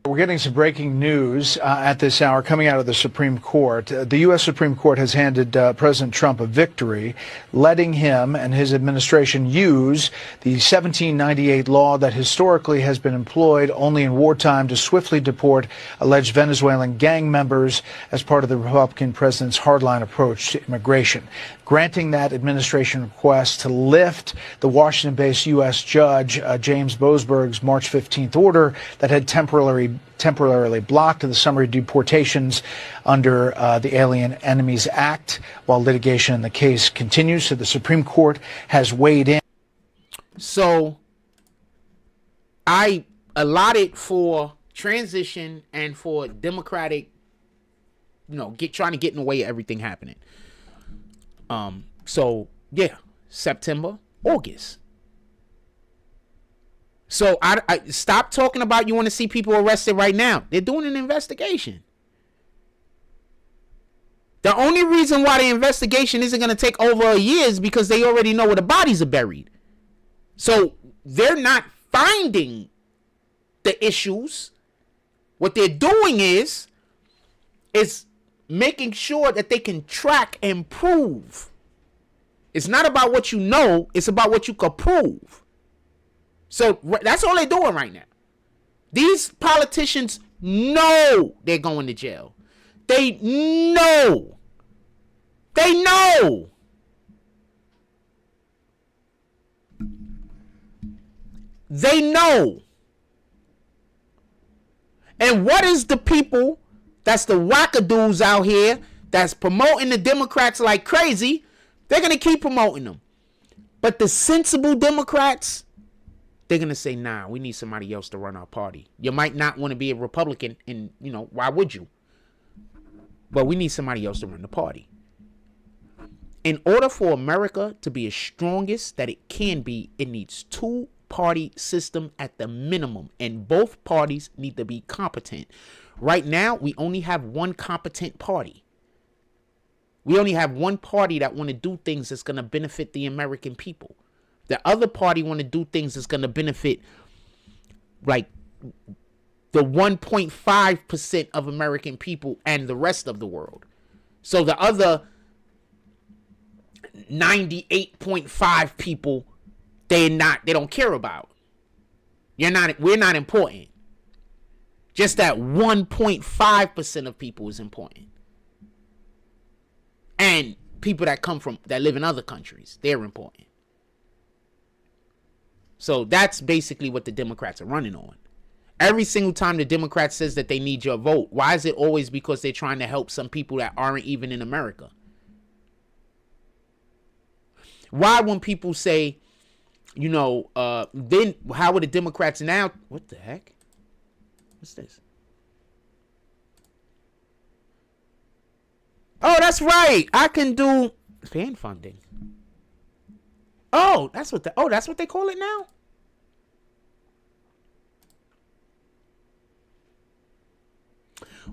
We're getting some breaking news at this hour coming out of the Supreme Court. The U.S. Supreme Court has handed President Trump a victory, letting him and his administration use the 1798 law that historically has been employed only in wartime to swiftly deport alleged Venezuelan gang members as part of the Republican president's hardline approach to immigration, granting that administration request to lift the Washington-based U.S. judge James Boasberg's March 15th order that had temporarily blocked the summary deportations under the Alien Enemies Act while litigation in the case continues. So the Supreme Court has weighed in. So I allotted for transition and for Democratic, you know, trying to get in the way of everything happening. So yeah, September, August. So I stop talking about you want to see people arrested right now. They're doing an investigation. The only reason why the investigation isn't going to take over a year is because they already know where the bodies are buried. So they're not finding the issues. What they're doing is making sure that they can track and prove. It's not about what you know. It's about what you can prove. So that's all they're doing right now. These politicians know they're going to jail. They know. They know. They know. And what is the people that's the wackadoos out here that's promoting the Democrats like crazy? They're going to keep promoting them. But the sensible Democrats, they're going to say, nah, we need somebody else to run our party. You might not want to be a Republican, and, you know, why would you? But we need somebody else to run the party. In order for America to be as strongest that it can be, it needs two-party system at the minimum, and both parties need to be competent. Right now, we only have one competent party. We only have one party that want to do things that's going to benefit the American people. The other party want to do things that's going to benefit like the 1.5% of American people and the rest of the world. So the other 98.5 people, they don't care about. We're not important. Just that 1.5% of people is important. And people that live in other countries, they're important. So that's basically what the Democrats are running on. Every single time the Democrat says that they need your vote, why is it always because they're trying to help some people that aren't even in America? Why, when people say, you know, then how are the Democrats now? What the heck? What's this? Oh, that's right. I can do fan funding. Oh, that's what they call it now?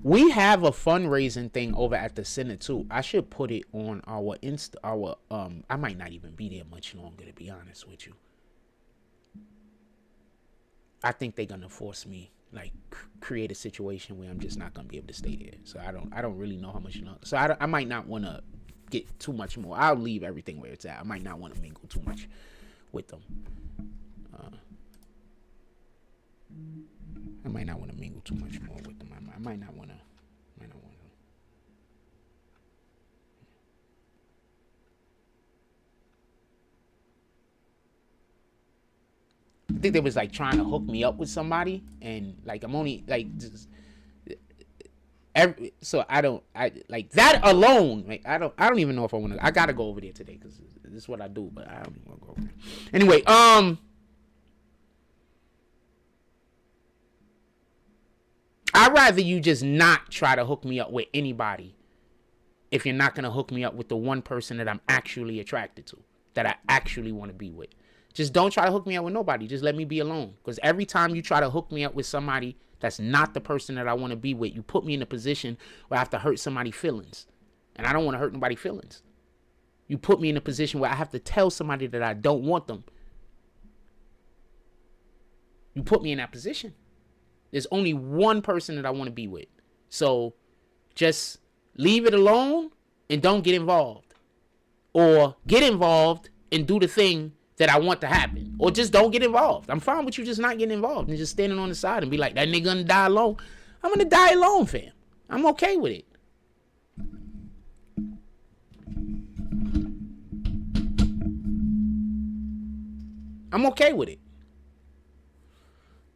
We have a fundraising thing over at the Senate too. I should put it on our I might not even be there much longer, to be honest with you. I think they're gonna force me, like, create a situation where I'm just not gonna be able to stay there. So I don't really know how much longer. So I might not want to get too much more. I'll leave everything where it's at. I might not want to mingle too much with them. I might not want to mingle too much more with them. I might not want to. I think they was like trying to hook me up with somebody, and like I'm only like so I like that alone. Like I don't even know if I want to. I gotta go over there today because this is what I do, but I don't even want to go over there. Anyway, I'd rather you just not try to hook me up with anybody if you're not gonna hook me up with the one person that I'm actually attracted to, that I actually want to be with. Just don't try to hook me up with nobody. Just let me be alone. Because every time you try to hook me up with somebody that's not the person that I want to be with, you put me in a position where I have to hurt somebody's feelings. And I don't want to hurt nobody's feelings. You put me in a position where I have to tell somebody that I don't want them. You put me in that position. There's only one person that I want to be with. So just leave it alone and don't get involved. Or get involved and do the thing that I want to happen. Or just don't get involved. I'm fine with you just not getting involved and just standing on the side and be like, that nigga gonna die alone. I'm gonna die alone, fam. I'm okay with it. I'm okay with it.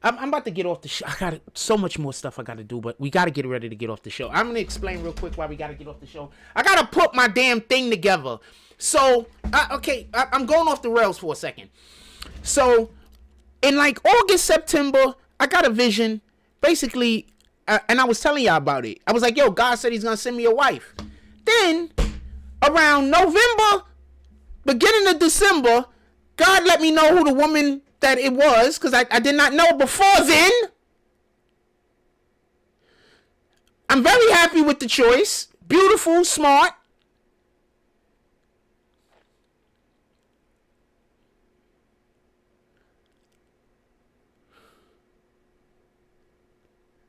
I'm about to get off the show. I got so much more stuff I got to do, but we got to get ready to get off the show. I'm going to explain real quick why we got to get off the show. I got to put my damn thing together. So, I'm going off the rails for a second. So, in like August, September, I got a vision. Basically, and I was telling y'all about it. I was like, yo, God said he's going to send me a wife. Then, around November, beginning of December, God let me know who the woman that it was, because I did not know before then. I'm very happy with the choice. Beautiful, smart.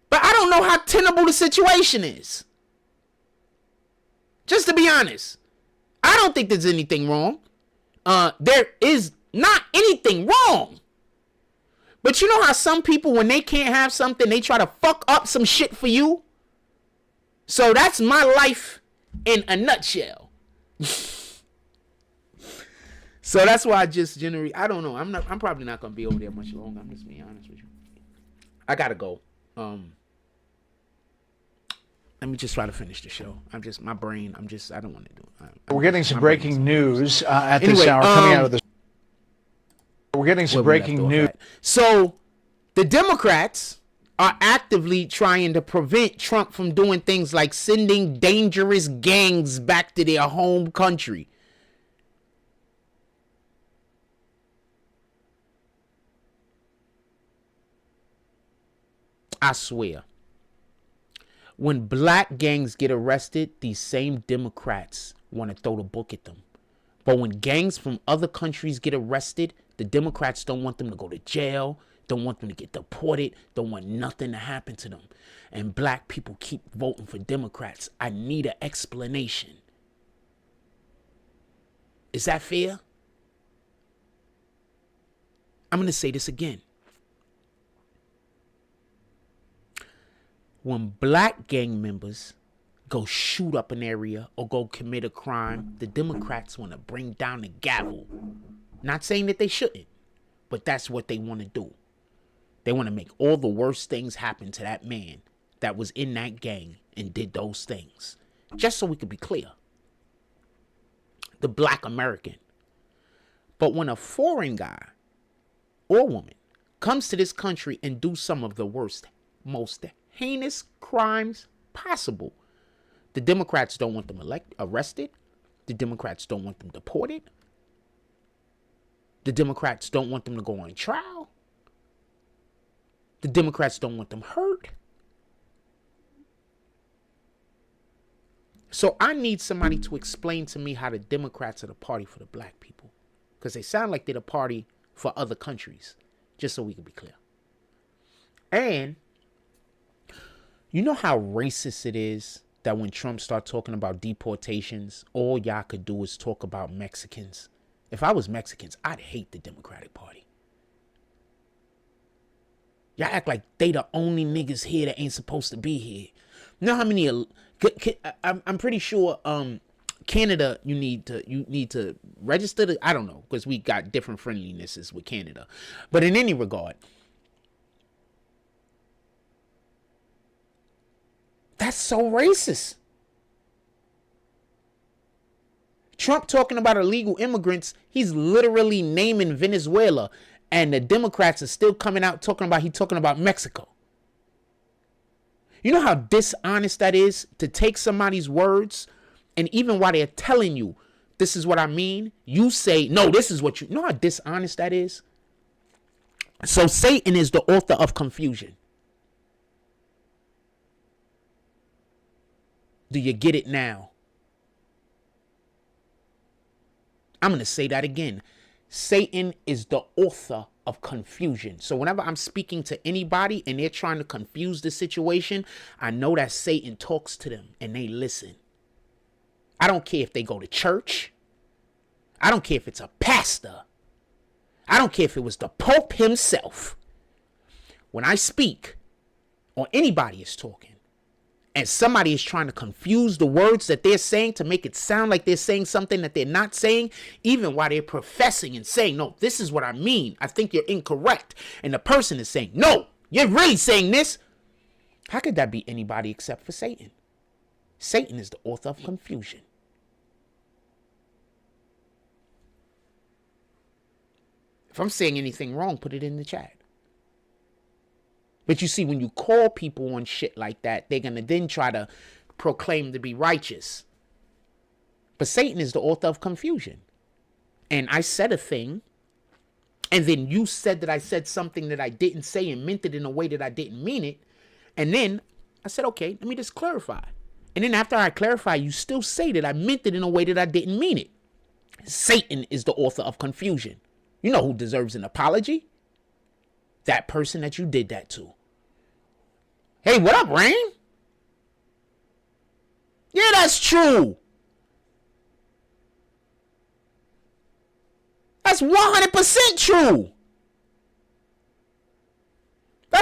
But I don't know how tenable the situation is. Just to be honest. I don't think there's anything wrong. There is not anything wrong. But you know how some people, when they can't have something, they try to fuck up some shit for you? So that's my life in a nutshell. So that's why I just generally, I don't know. I'm probably not gonna be over there much longer. I'm just being honest with you. I gotta go. Let me just try to finish the show. I don't want to do it. We're getting some breaking news at this hour coming out of the. We're getting some breaking news. So the Democrats are actively trying to prevent Trump from doing things like sending dangerous gangs back to their home country. I swear. When black gangs get arrested, these same Democrats want to throw the book at them. But when gangs from other countries get arrested, the Democrats don't want them to go to jail, don't want them to get deported, don't want nothing to happen to them. And black people keep voting for Democrats. I need an explanation. Is that fair? I'm going to say this again. When black gang members go shoot up an area or go commit a crime, the Democrats want to bring down the gavel. Not saying that they shouldn't, but that's what they want to do. They want to make all the worst things happen to that man that was in that gang and did those things. Just so we could be clear. The black American. But when a foreign guy or woman comes to this country and do some of the worst, most heinous crimes possible, the Democrats don't want them arrested. The Democrats don't want them deported. The Democrats don't want them to go on trial. The Democrats don't want them hurt. So I need somebody to explain to me how the Democrats are the party for the black people. Because they sound like they're the party for other countries. Just so we can be clear. And you know how racist it is that when Trump started talking about deportations, all y'all could do is talk about Mexicans? If I was Mexicans, I'd hate the Democratic Party. Y'all act like they the only niggas here that ain't supposed to be here. You know how many? I'm pretty sure Canada, you need to register. I don't know, because we got different friendlinesses with Canada. But in any regard, that's so racist. Trump talking about illegal immigrants, he's literally naming Venezuela, and the Democrats are still coming out talking about Mexico. You know how dishonest that is to take somebody's words, and even while they're telling you, this is what I mean, you say, no, this is what you know how dishonest that is? So Satan is the author of confusion. Do you get it now? I'm going to say that again. Satan is the author of confusion. So whenever I'm speaking to anybody and they're trying to confuse the situation, I know that Satan talks to them and they listen. I don't care if they go to church. I don't care if it's a pastor. I don't care if it was the Pope himself. When I speak or anybody is talking, and somebody is trying to confuse the words that they're saying to make it sound like they're saying something that they're not saying, even while they're professing and saying, no, this is what I mean. I think you're incorrect. And the person is saying, no, you're really saying this. How could that be anybody except for Satan? Satan is the author of confusion. If I'm saying anything wrong, put it in the chat. But you see, when you call people on shit like that, they're going to then try to proclaim to be righteous. But Satan is the author of confusion. And I said a thing, and then you said that I said something that I didn't say and meant it in a way that I didn't mean it. And then I said, okay, let me just clarify. And then after I clarify, you still say that I meant it in a way that I didn't mean it. Satan is the author of confusion. You know who deserves an apology? That person that you did that to. Hey, what up, Rain? Yeah, that's true. That's 100% true.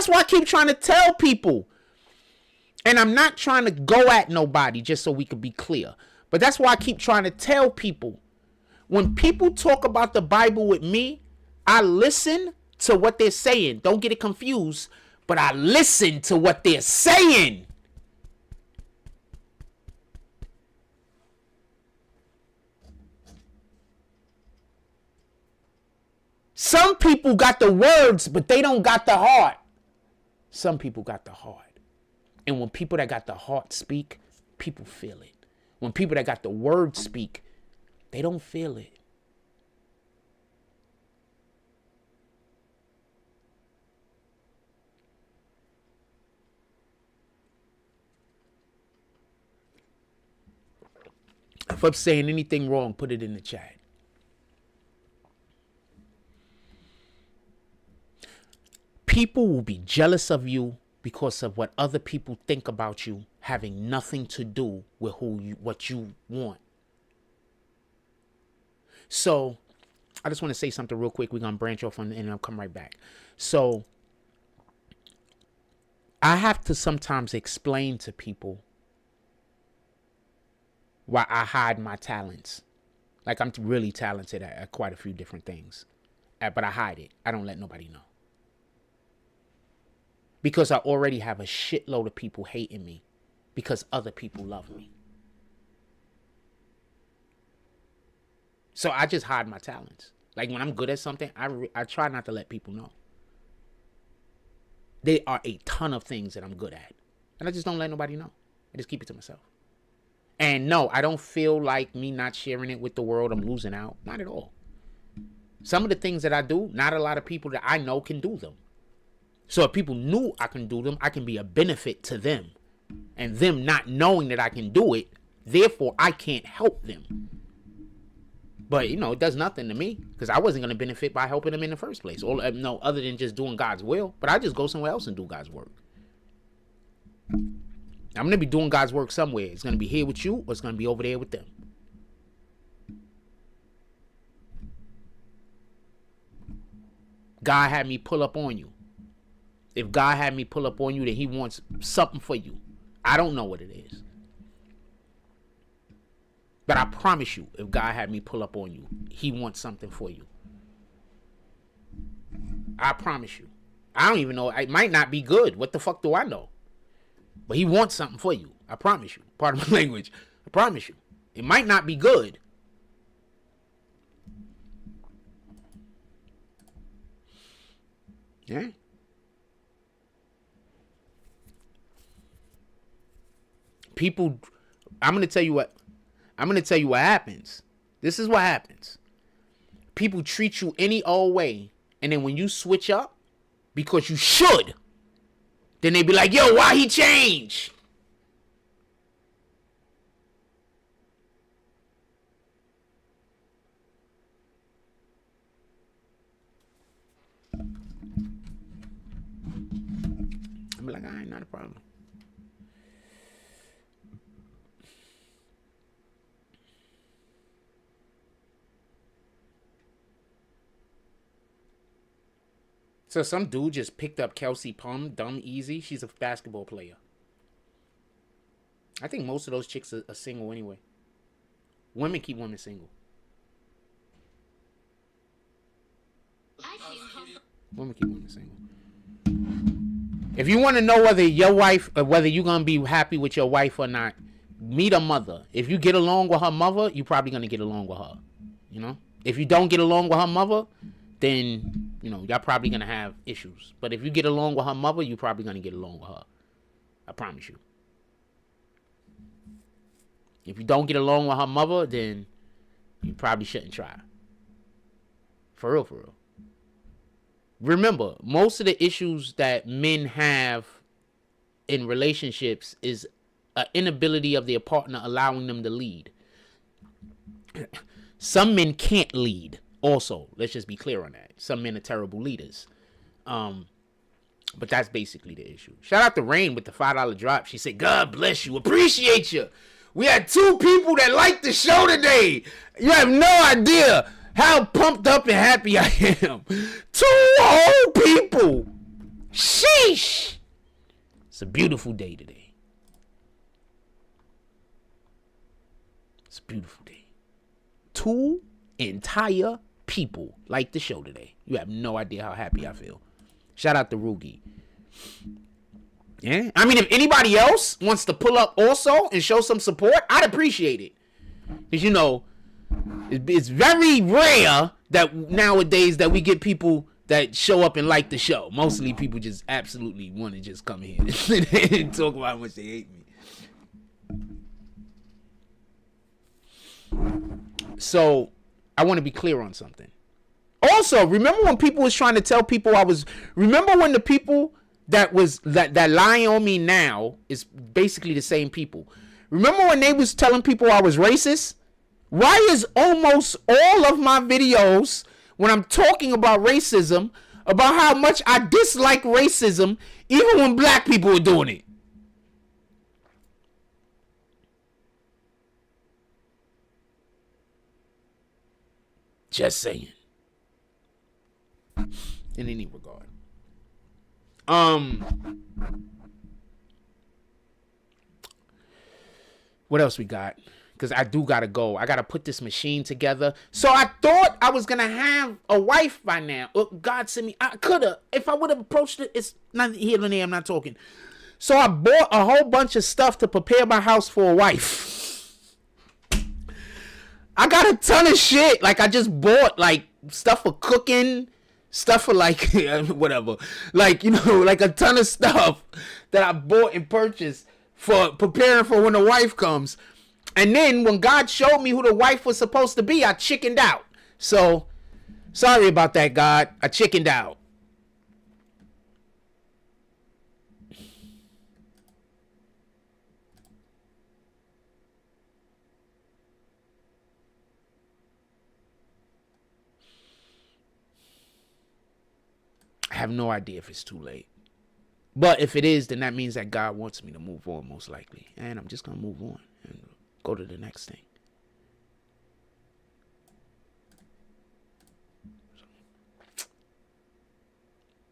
that's why I keep trying to tell people. And I'm not trying to go at nobody, just so we could be clear. But that's why I keep trying to tell people. When people talk about the Bible with me, I listen to what they're saying. Don't get it confused, but I listen to what they're saying. Some people got the words, but they don't got the heart. Some people got the heart. And when people that got the heart speak, people feel it. When people that got the word speak, they don't feel it. If I'm saying anything wrong, put it in the chat. People will be jealous of you because of what other people think about you, having nothing to do with what you want. So I just want to say something real quick. We're going to branch off and I'll come right back. So I have to sometimes explain to people why I hide my talents. Like, I'm really talented at quite a few different things, but I hide it. I don't let nobody know. Because I already have a shitload of people hating me because other people love me. So I just hide my talents. Like, when I'm good at something, I try not to let people know. There are a ton of things that I'm good at, and I just don't let nobody know. I just keep it to myself. And no, I don't feel like me not sharing it with the world, I'm losing out. Not at all. Some of the things that I do, not a lot of people that I know can do them. So if people knew I can do them, I can be a benefit to them. And them not knowing that I can do it, therefore I can't help them. But, you know, it does nothing to me because I wasn't going to benefit by helping them in the first place. Or, no, other than just doing God's will. But I just go somewhere else and do God's work. I'm going to be doing God's work somewhere. It's going to be here with you or it's going to be over there with them. God had me pull up on you. If God had me pull up on you, then he wants something for you. I don't know what it is. But I promise you, if God had me pull up on you, he wants something for you. I promise you. I don't even know. It might not be good. What the fuck do I know? But he wants something for you. I promise you. Pardon my language. I promise you. It might not be good. Yeah. People, I'm going to tell you what happens. This is what happens. People treat you any old way. And then when you switch up, because you should, then they be like, yo, why he change? I'm like, all right, not a problem. So some dude just picked up Kelsey Plum, dumb easy. She's a basketball player. I think most of those chicks are single anyway. Women keep women single. Women keep women single. If you want to know whether your wife, or whether you're going to be happy with your wife or not, meet a mother. If you get along with her mother, you're probably going to get along with her. You know? If you don't get along with her mother, then, you know, y'all probably going to have issues. But if you get along with her mother, you're probably going to get along with her. I promise you. If you don't get along with her mother, then you probably shouldn't try. For real, for real. Remember, most of the issues that men have in relationships is an inability of their partner allowing them to lead. Some men can't lead. Also, let's just be clear on that. Some men are terrible leaders. But that's basically the issue. Shout out to Rain with the $5 drop. She said, God bless you. Appreciate you. We had 2 people that liked the show today. You have no idea how pumped up and happy I am. 2 whole people Sheesh. It's a beautiful day today. It's a beautiful day. 2 entire people like the show today. You have no idea how happy I feel. Shout out to Rugi. Yeah, I mean, if anybody else wants to pull up also and show some support, I'd appreciate it. Because, you know, it's very rare that nowadays that we get people that show up and like the show. Mostly people just absolutely want to just come here and talk about how much they hate me. So, I want to be clear on something. Also, remember when people was trying to tell people remember when the people that lying on me now is basically the same people. Remember when they was telling people I was racist? Why is almost all of my videos when I'm talking about racism, about how much I dislike racism, even when black people are doing it? Just saying. In any regard. What else we got? Because I do gotta go. I gotta put this machine together. So I thought I was gonna have a wife by now. God sent me. I coulda. If I would have approached it, it's not here and there. I'm not talking. So I bought a whole bunch of stuff to prepare my house for a wife. I got a ton of shit. Like, I just bought, like, stuff for cooking, stuff for, like, whatever. Like, you know, like a ton of stuff that I bought and purchased for preparing for when the wife comes. And then when God showed me who the wife was supposed to be, I chickened out. So, sorry about that, God. I chickened out. I have no idea if it's too late. But if it is, then that means that God wants me to move on, most likely. And I'm just going to move on and go to the next thing.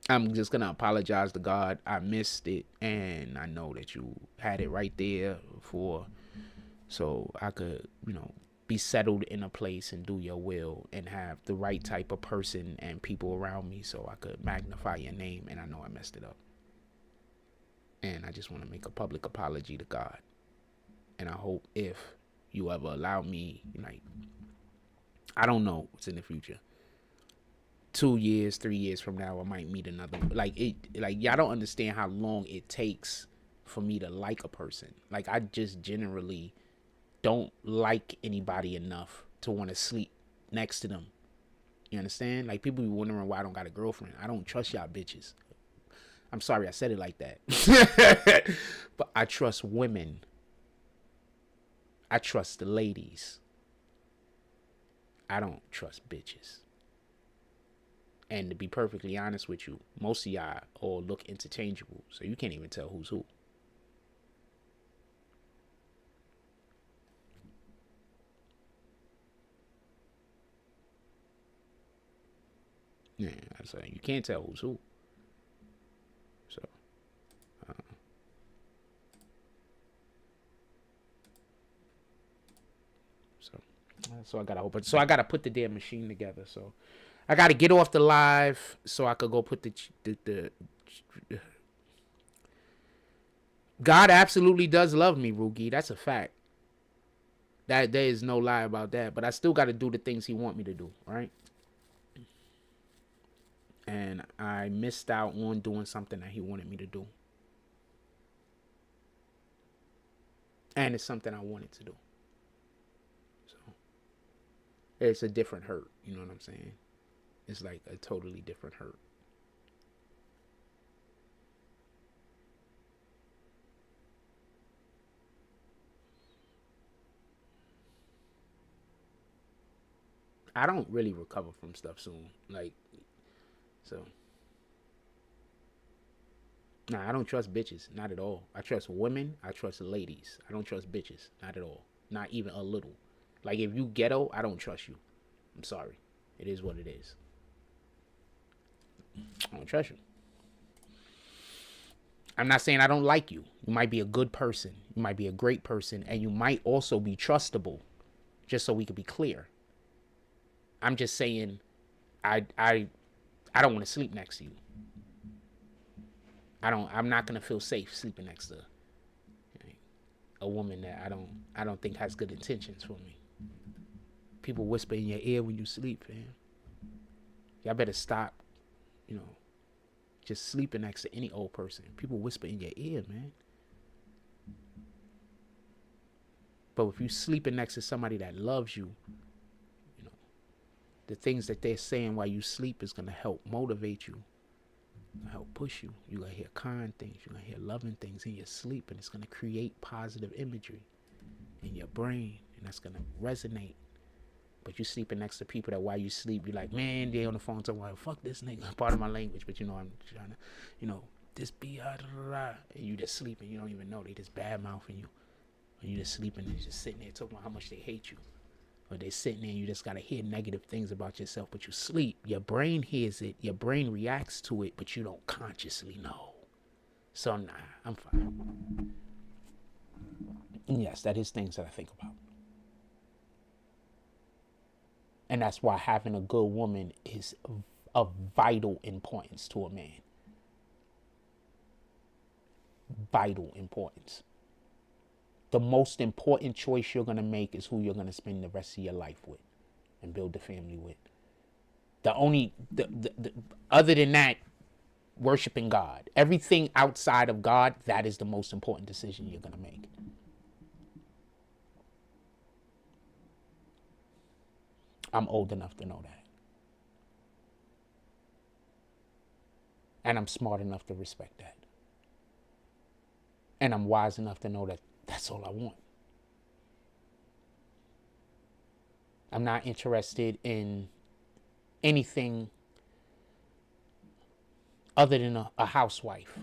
I'm just going to apologize to God. I missed it. And I know that you had it right there so I could, you know, be settled in a place and do your will and have the right type of person and people around me so I could magnify your name. And I know I messed it up. And I just want to make a public apology to God. And I hope if you ever allow me, like, I don't know what's in the future. 2 years, 3 years from now, I might meet another. Like, y'all don't understand how long it takes for me to like a person. Like, I just generally don't like anybody enough to want to sleep next to them. You understand? Like, people be wondering why I don't got a girlfriend. I don't trust y'all bitches. I'm sorry I said it like that. But I trust women. I trust the ladies. I don't trust bitches. And to be perfectly honest with you, most of y'all all look interchangeable. So you can't even tell who's who. Yeah, so you can't tell who's who. So I gotta open. So I gotta put the damn machine together. So I gotta get off the live so I could go put the God absolutely does love me, Rugi. That's a fact. That there is no lie about that. But I still gotta do the things He want me to do, right? And I missed out on doing something that He wanted me to do. And it's something I wanted to do. So it's a different hurt. You know what I'm saying? It's like a totally different hurt. I don't really recover from stuff soon. Like, so. Nah, I don't trust bitches. Not at all. I trust women. I trust ladies. I don't trust bitches. Not at all. Not even a little. Like, if you ghetto, I don't trust you. I'm sorry. It is what it is. I don't trust you. I'm not saying I don't like you. You might be a good person. You might be a great person. And you might also be trustable. Just so we could be clear. I'm just saying I don't want to sleep next to you. I'm not going to feel safe sleeping next to a woman that I don't think has good intentions for me. People whisper in your ear when you sleep, man. Y'all better stop, just sleeping next to any old person. People whisper in your ear, man. But if you sleeping next to somebody that loves you, the things that they're saying while you sleep is going to help motivate you, help push you. You're going to hear kind things. You're going to hear loving things in your sleep, and it's going to create positive imagery in your brain, and that's going to resonate. But you sleeping next to people that while you sleep, you're like, man, they on the phone talking about, fuck this nigga. Part of my language, but I'm trying to, this be, and you just sleeping. You don't even know. They just bad mouthing you. And you just sleeping and just sitting there talking about how much they hate you. Or they sitting there and you just got to hear negative things about yourself, but you sleep. Your brain hears it. Your brain reacts to it, but you don't consciously know. So, nah, I'm fine. And yes, that is things that I think about. And that's why having a good woman is of vital importance to a man. Vital importance. The most important choice you're going to make is who you're going to spend the rest of your life with and build a family with. Other than that, worshiping God. Everything outside of God, that is the most important decision you're going to make. I'm old enough to know that. And I'm smart enough to respect that. And I'm wise enough to know that that's all I want. I'm not interested in anything other than a housewife.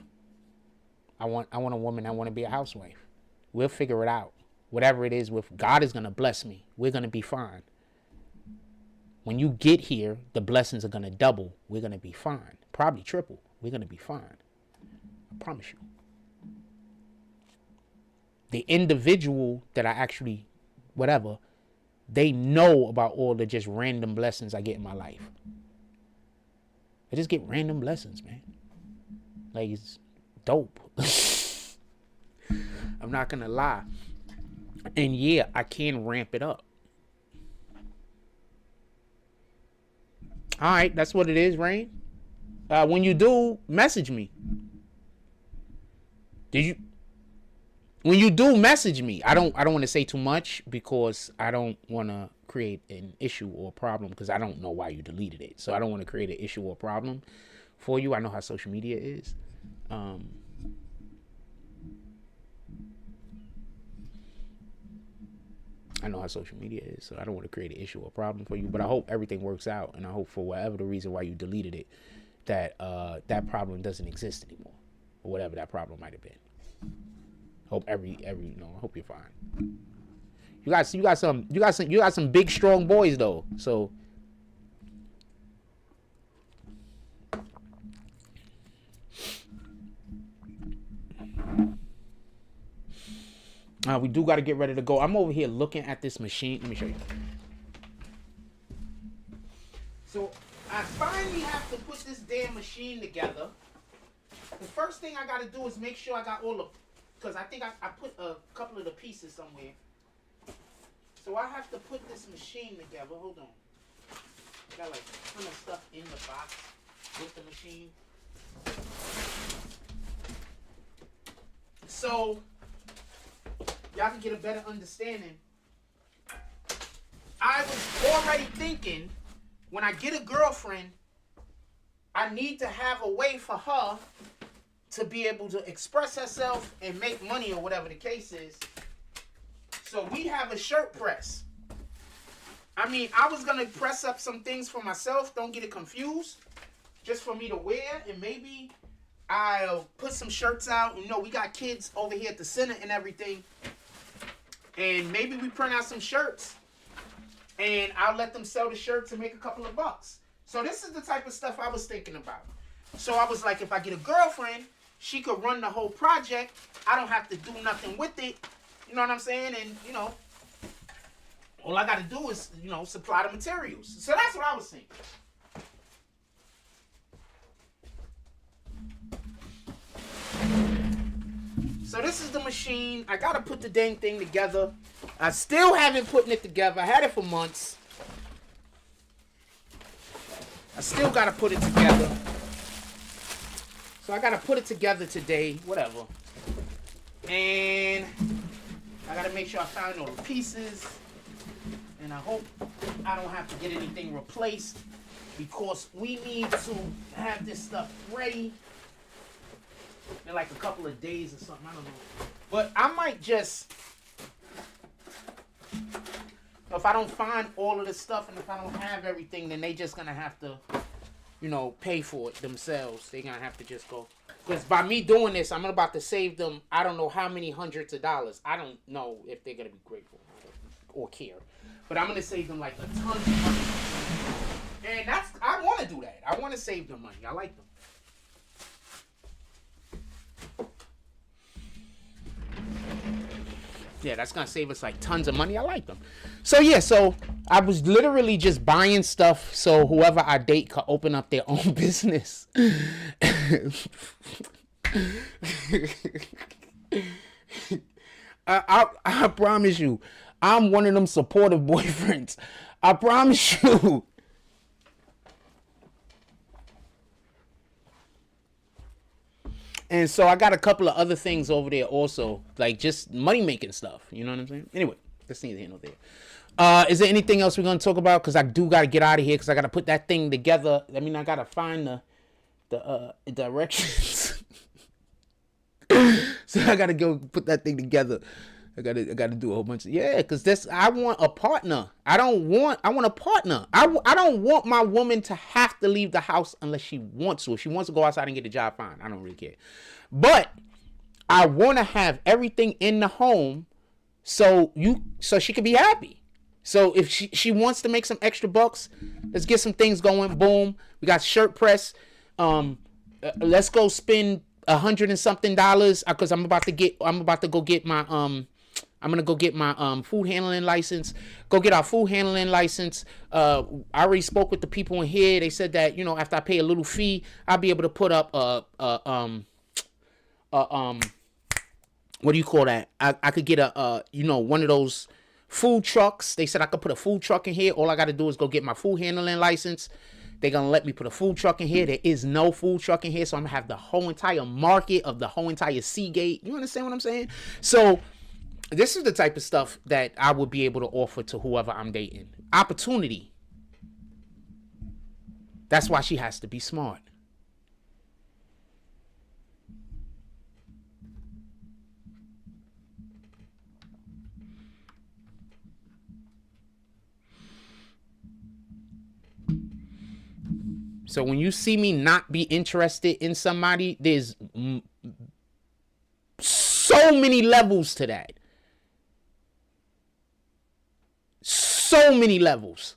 I want a woman that want to be a housewife. We'll figure it out. Whatever it is, God is going to bless me. We're going to be fine. When you get here, the blessings are going to double. We're going to be fine. Probably triple. We're going to be fine. I promise you. The individual that I actually, they know about all the just random blessings I get in my life. I just get random blessings, man. Like, it's dope. I'm not going to lie. And yeah, I can ramp it up. All right, that's what it is, Rain. When you do, message me. When you do message me, I don't want to say too much because I don't want to create an issue or a problem because I don't know why you deleted it. So I don't want to create an issue or a problem for you. I know how social media is. I know how social media is, so I don't want to create an issue or problem for you. But I hope everything works out, and I hope for whatever the reason why you deleted it, that that problem doesn't exist anymore, or whatever that problem might have been. Hope I hope you're fine. You got some big strong boys though. So we do got to get ready to go. I'm over here looking at this machine. Let me show you. So I finally have to put this damn machine together. The first thing I got to do is make sure I got all the, because I think I put a couple of the pieces somewhere. So I have to put this machine together. Hold on. Got like a ton of stuff in the box with the machine. So y'all can get a better understanding. I was already thinking, when I get a girlfriend, I need to have a way for her to be able to express herself and make money or whatever the case is. So we have a shirt press. I mean, I was going to press up some things for myself. Don't get it confused. Just for me to wear. And maybe I'll put some shirts out. You know, we got kids over here at the center and everything. And maybe we print out some shirts. And I'll let them sell the shirts and make a couple of bucks. So this is the type of stuff I was thinking about. So I was like, if I get a girlfriend, she could run the whole project. I don't have to do nothing with it. You know what I'm saying? And, you know, all I got to do is, you know, supply the materials. So that's what I was saying. So this is the machine. I got to put the dang thing together. I still haven't put it together. I had it for months. I still got to put it together. So I got to put it together today. Whatever. And I got to make sure I find all the pieces. And I hope I don't have to get anything replaced. Because we need to have this stuff ready in like a couple of days or something. I don't know. But I might just... If I don't find all of this stuff and if I don't have everything, then they just gonna have to, you know, pay for it themselves. They're gonna have to just go. Because by me doing this, I'm about to save them, I don't know how many hundreds of dollars. I don't know if they're gonna be grateful or care. But I'm gonna save them like a ton of money. And that's, I wanna do that. I wanna save them money. I like them. Yeah, that's gonna save us like tons of money. I like them. So yeah, so I was literally just buying stuff so whoever I date could open up their own business. I promise you, I'm one of them supportive boyfriends. I promise you. And so I got a couple of other things over there also, like just money making stuff. You know what I'm saying? Anyway, that's neither here nor there. Is there anything else we're gonna talk about? Because I do gotta get out of here because I gotta put that thing together. I mean, I gotta find the directions. So I gotta go put that thing together. I gotta do a whole bunch of because I want a partner. I want a partner. I don't want my woman to have to leave the house unless she wants to. If she wants to go outside and get a job, fine. I don't really care. But I want to have everything in the home so she can be happy. So if she wants to make some extra bucks, let's get some things going. Boom. We got shirt press. Let's go spend $100 and something because I'm about to go get my I'm gonna go get my food handling license. Go get our food handling license. I already spoke with the people in here. They said that, you know, after I pay a little fee, I'll be able to put up what do you call that? I could get one of those food trucks. They said I could put a food truck in here. All I got to do is go get my food handling license. They're going to let me put a food truck in here. There is no food truck in here. So I'm going to have the whole entire market of the whole entire Seagate. You understand what I'm saying? So this is the type of stuff that I would be able to offer to whoever I'm dating. Opportunity. That's why she has to be smart. So when you see me not be interested in somebody, there's so many levels to that. So many levels.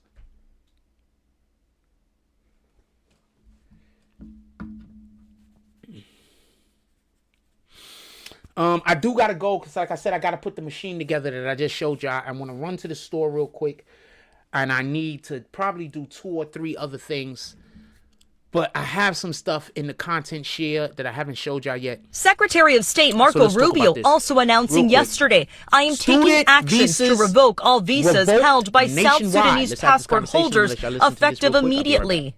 I do gotta go because, like I said, I gotta put the machine together that I just showed y'all. I want to run to the store real quick, and I need to probably do 2 or 3 other things. But I have some stuff in the content share that I haven't showed y'all yet. Secretary of State Marco Rubio also announcing yesterday, I am taking actions to revoke all visas held by South Sudanese passport holders effective immediately,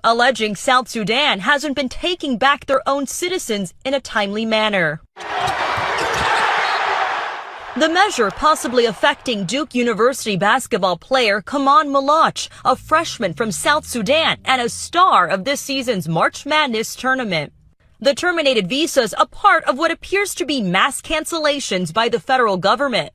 alleging South Sudan hasn't been taking back their own citizens in a timely manner. The measure possibly affecting Duke University basketball player Kaman Malach, a freshman from South Sudan and a star of this season's March Madness tournament. The terminated visas a part of what appears to be mass cancellations by the federal government.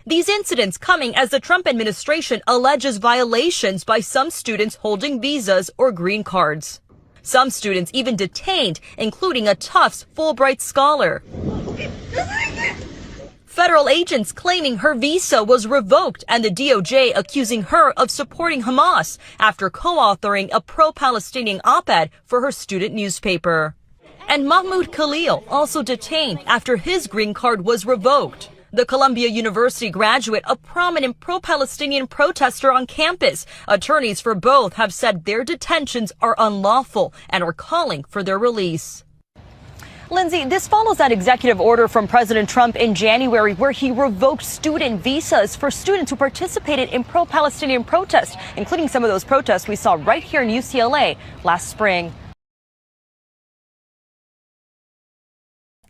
These incidents coming as the Trump administration alleges violations by some students holding visas or green cards. Some students even detained, including a Tufts Fulbright scholar. Federal agents claiming her visa was revoked and the DOJ accusing her of supporting Hamas after co-authoring a pro-Palestinian op-ed for her student newspaper. And Mahmoud Khalil, also detained after his green card was revoked. The Columbia University graduate, a prominent pro-Palestinian protester on campus. Attorneys for both have said their detentions are unlawful and are calling for their release. Lindsay, this follows that executive order from President Trump in January where he revoked student visas for students who participated in pro-Palestinian protests, including some of those protests we saw right here in UCLA last spring.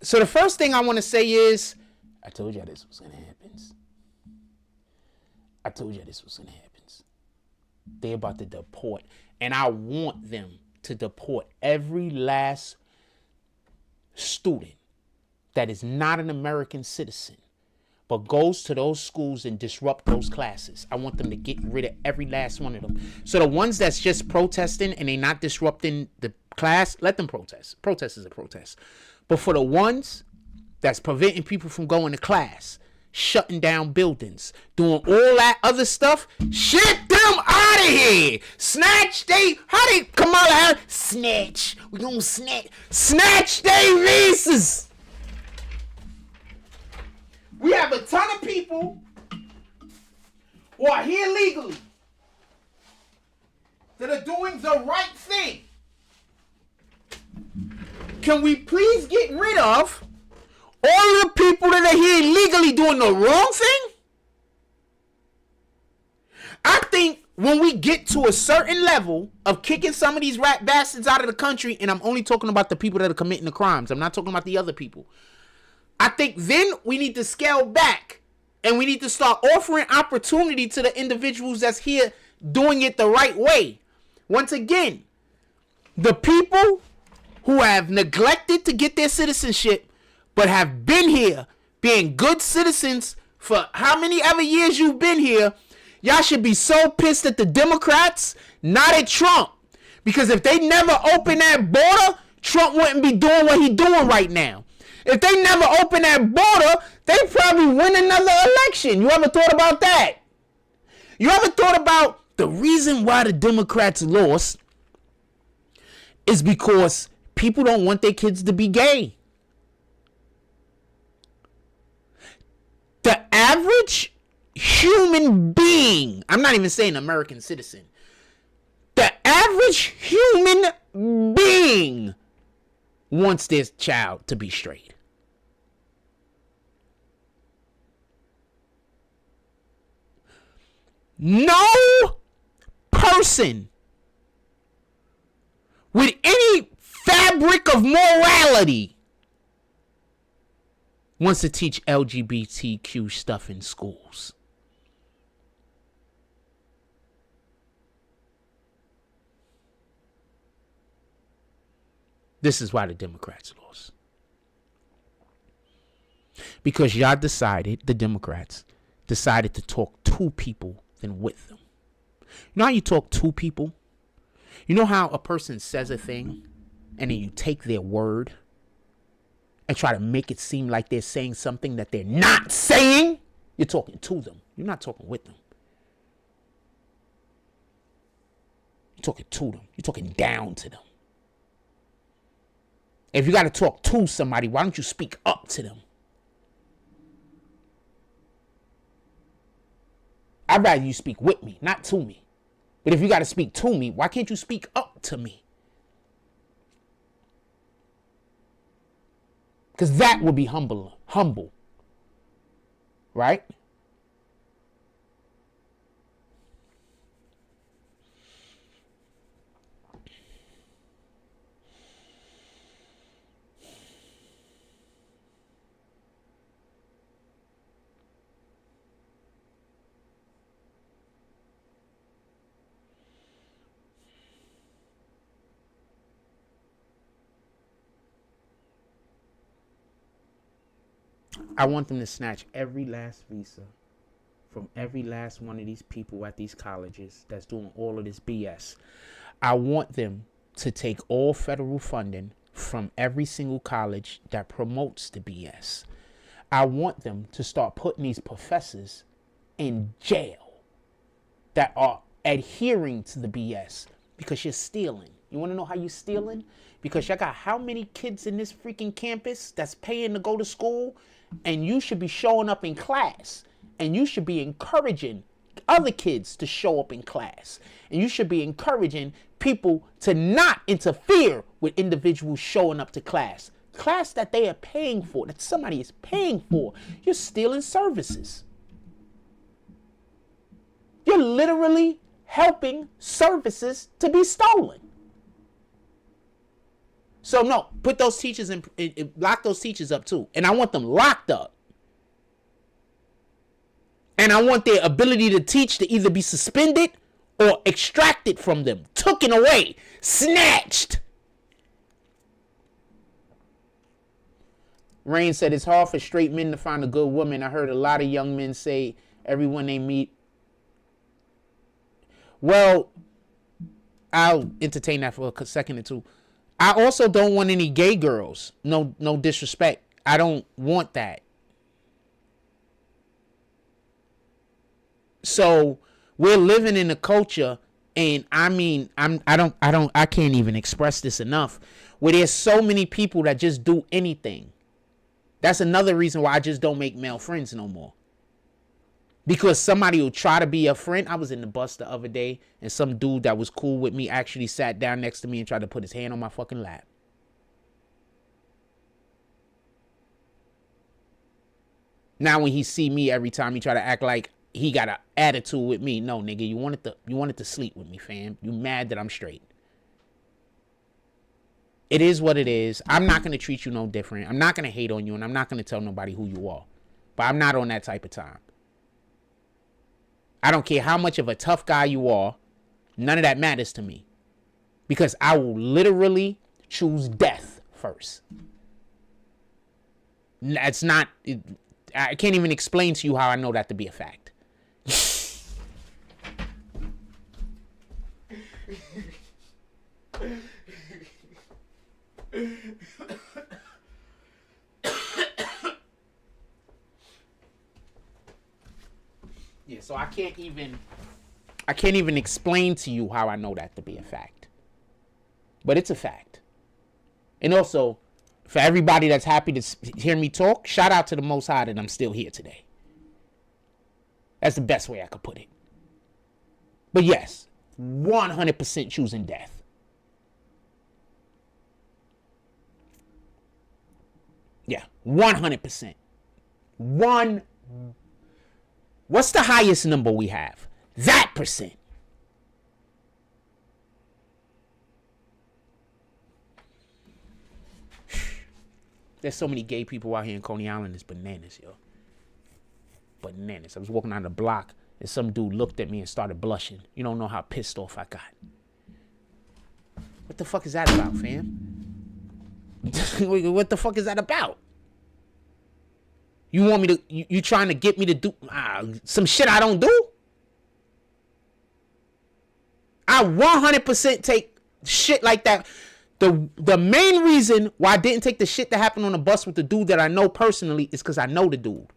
So the first thing I want to say is, I told you this was going to happen. I told you this was going to happen. They're about to deport, and I want them to deport every last student that is not an American citizen but goes to those schools and disrupt those classes. I want them to get rid of every last one of them. So the ones that's just protesting and they not disrupting the class, let them protest. Protest is a protest. But for the ones that's preventing people from going to class, shutting down buildings, doing all that other stuff, ship them out of here. Snatch Kamala Harris, snatch. We gonna snatch they visas. We have a ton of people who are here legally that are doing the right thing. Can we please get rid of all the people that are here illegally doing the wrong thing? I think when we get to a certain level of kicking some of these rat bastards out of the country, and I'm only talking about the people that are committing the crimes, I'm not talking about the other people. I think then we need to scale back and we need to start offering opportunity to the individuals that's here doing it the right way. Once again, the people who have neglected to get their citizenship but have been here being good citizens for how many ever years you've been here, y'all should be so pissed at the Democrats, not at Trump. Because if they never open that border, Trump wouldn't be doing what he's doing right now. If they never open that border, they probably win another election. You ever thought about that? You ever thought about the reason why the Democrats lost is because people don't want their kids to be gay. The average human being, I'm not even saying American citizen, the average human being wants their child to be straight. No person with any fabric of morality wants to teach LGBTQ stuff in schools. This is why the Democrats lost. Because y'all decided, the Democrats decided to talk to people than with them. You know how you talk to people? You know how a person says a thing and then you take their word and try to make it seem like they're saying something that they're not saying? You're talking to them. You're not talking with them. You're talking to them. You're talking down to them. If you got to talk to somebody, why don't you speak up to them? I'd rather you speak with me, not to me. But if you got to speak to me, why can't you speak up to me? Because that would be humble, right? I want them to snatch every last visa from every last one of these people at these colleges that's doing all of this BS. I want them to take all federal funding from every single college that promotes the BS. I want them to start putting these professors in jail that are adhering to the BS because you're stealing. You want to know how you stealing? Because y'all got how many kids in this freaking campus that's paying to go to school, and you should be showing up in class, and you should be encouraging other kids to show up in class, and you should be encouraging people to not interfere with individuals showing up to class that they are paying for, that somebody is paying for. You're stealing services. You're literally helping services to be stolen. So no, put those teachers in, lock those teachers up too. And I want them locked up. And I want their ability to teach to either be suspended or extracted from them, taken away, snatched. Rain said it's hard for straight men to find a good woman. I heard a lot of young men say everyone they meet. Well, I'll entertain that for a second or two. I also don't want any gay girls. No disrespect. I don't want that. So we're living in a culture, and I mean, I can't even express this enough, where there's so many people that just do anything. That's another reason why I just don't make male friends no more. Because somebody will try to be a friend. I was in the bus the other day, and some dude that was cool with me actually sat down next to me and tried to put his hand on my fucking lap. Now when he see me every time, he try to act like he got an attitude with me. No, nigga, you wanted to sleep with me, fam. You mad that I'm straight. It is what it is. I'm not going to treat you no different. I'm not going to hate on you, and I'm not going to tell nobody who you are. But I'm not on that type of time. I don't care how much of a tough guy you are. None of that matters to me. Because I will literally choose death first. That's not... I can't even explain to you how I know that to be a fact. Yeah, so I can't even explain to you how I know that to be a fact. But it's a fact. And also, for everybody that's happy to hear me talk, shout out to the Most High that I'm still here today. That's the best way I could put it. But yes, 100% choosing death. Yeah, 100%. What's the highest number we have? That percent. There's so many gay people out here in Coney Island. It's bananas, yo. Bananas. I was walking down the block and some dude looked at me and started blushing. You don't know how pissed off I got. What the fuck is that about, fam? What the fuck is that about? You want me to, you trying to get me to do some shit I don't do? I 100% take shit like that. The main reason why I didn't take the shit that happened on the bus with the dude that I know personally is because I know the dude.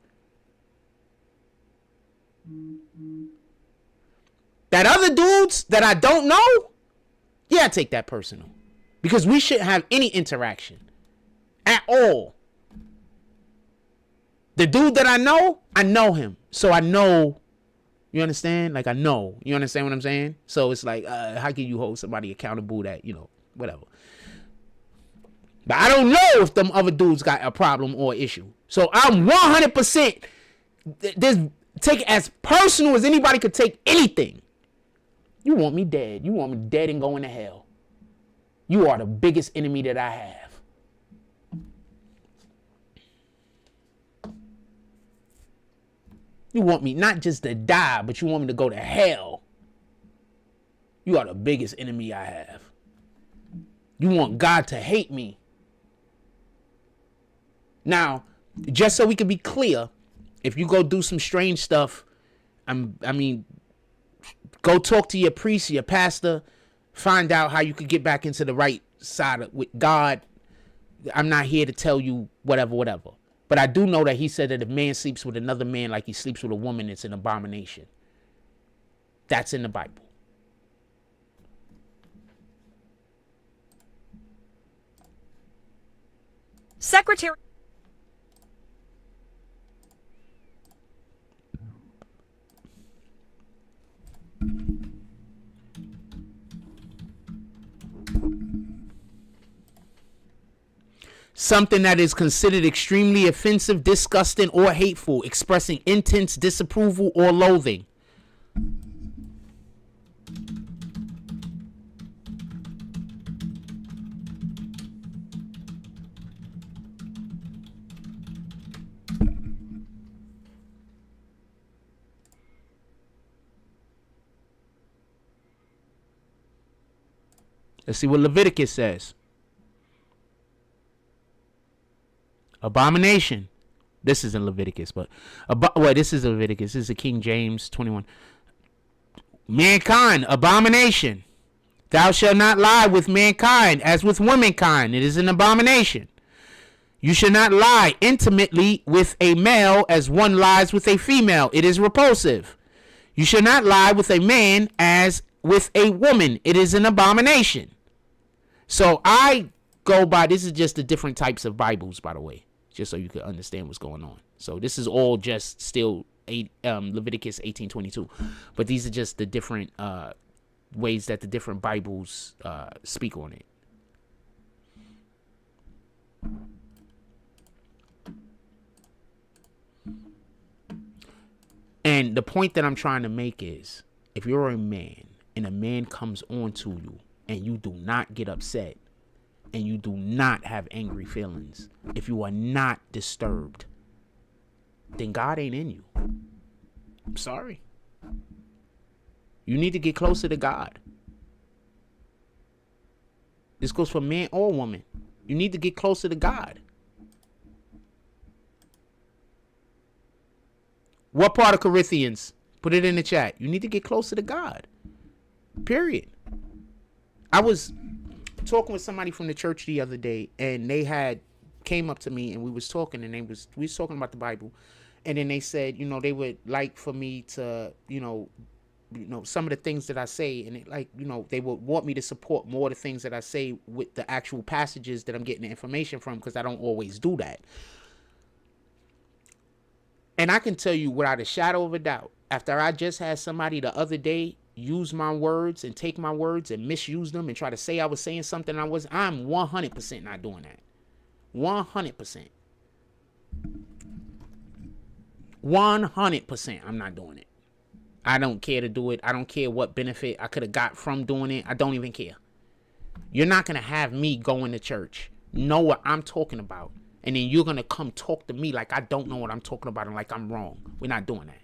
That other dudes that I don't know, yeah, I take that personal. Because we shouldn't have any interaction at all. The dude that I know him. So I know, you understand? Like I know, you understand what I'm saying? So it's like, how can you hold somebody accountable that, whatever. But I don't know if them other dudes got a problem or issue. So I'm 100%, take it as personal as anybody could take anything. You want me dead. You want me dead and going to hell. You are the biggest enemy that I have. You want me not just to die, but you want me to go to hell. You are the biggest enemy I have. You want God to hate me. Now, just so we can be clear, if you go do some strange stuff, go talk to your priest, your pastor, find out how you could get back into the right side with God. I'm not here to tell you whatever. But I do know that he said that if man sleeps with another man like he sleeps with a woman, it's an abomination. That's in the Bible. Secretary Something that is considered extremely offensive, disgusting, or hateful, expressing intense disapproval or loathing. Let's see what Leviticus says. Abomination. This isn't Leviticus, but this is Leviticus. This is a King James 21. Mankind, abomination. Thou shalt not lie with mankind as with womankind. It is an abomination. You shall not lie intimately with a male as one lies with a female. It is repulsive. You shall not lie with a man as with a woman. It is an abomination. So I go by, this is just the different types of Bibles, by the way, just so you can understand what's going on. So this is all just still Leviticus 18:22, but these are just the different ways that the different Bibles speak on it. And the point that I'm trying to make is, if you're a man and a man comes on to you and you do not get upset and you do not have angry feelings, if you are not disturbed, then God ain't in you. I'm sorry. You need to get closer to God. This goes for man or woman. You need to get closer to God. What part of Corinthians? Put it in the chat. You need to get closer to God. Period. I was talking with somebody from the church the other day, and they came up to me, and we was talking, and we was talking about the Bible, and then they said, they would like for me to, some of the things that I say, and they would want me to support more of the things that I say with the actual passages that I'm getting the information from, because I don't always do that. And I can tell you without a shadow of a doubt, after I just had somebody the other day use my words and take my words and misuse them and try to say I was saying something I'm 100% not doing that. 100%. 100% I'm not doing it. I don't care to do it. I don't care what benefit I could have got from doing it. I don't even care. You're not going to have me going to church, know what I'm talking about, and then you're going to come talk to me like I don't know what I'm talking about and like I'm wrong. We're not doing that.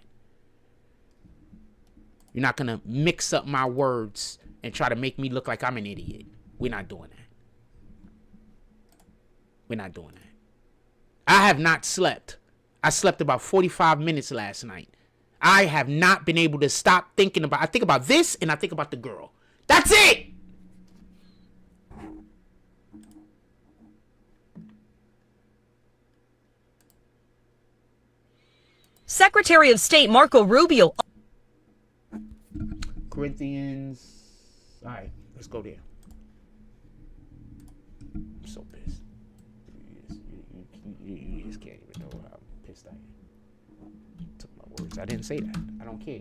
You're not going to mix up my words and try to make me look like I'm an idiot. We're not doing that. We're not doing that. I have not slept. I slept about 45 minutes last night. I have not been able to stop thinking about, I think about this and I think about the girl. That's it. Secretary of State Marco Rubio. Corinthians. All right, let's go there. I'm so pissed. You just can't even know how pissed I am. Took my words. I didn't say that. I don't care.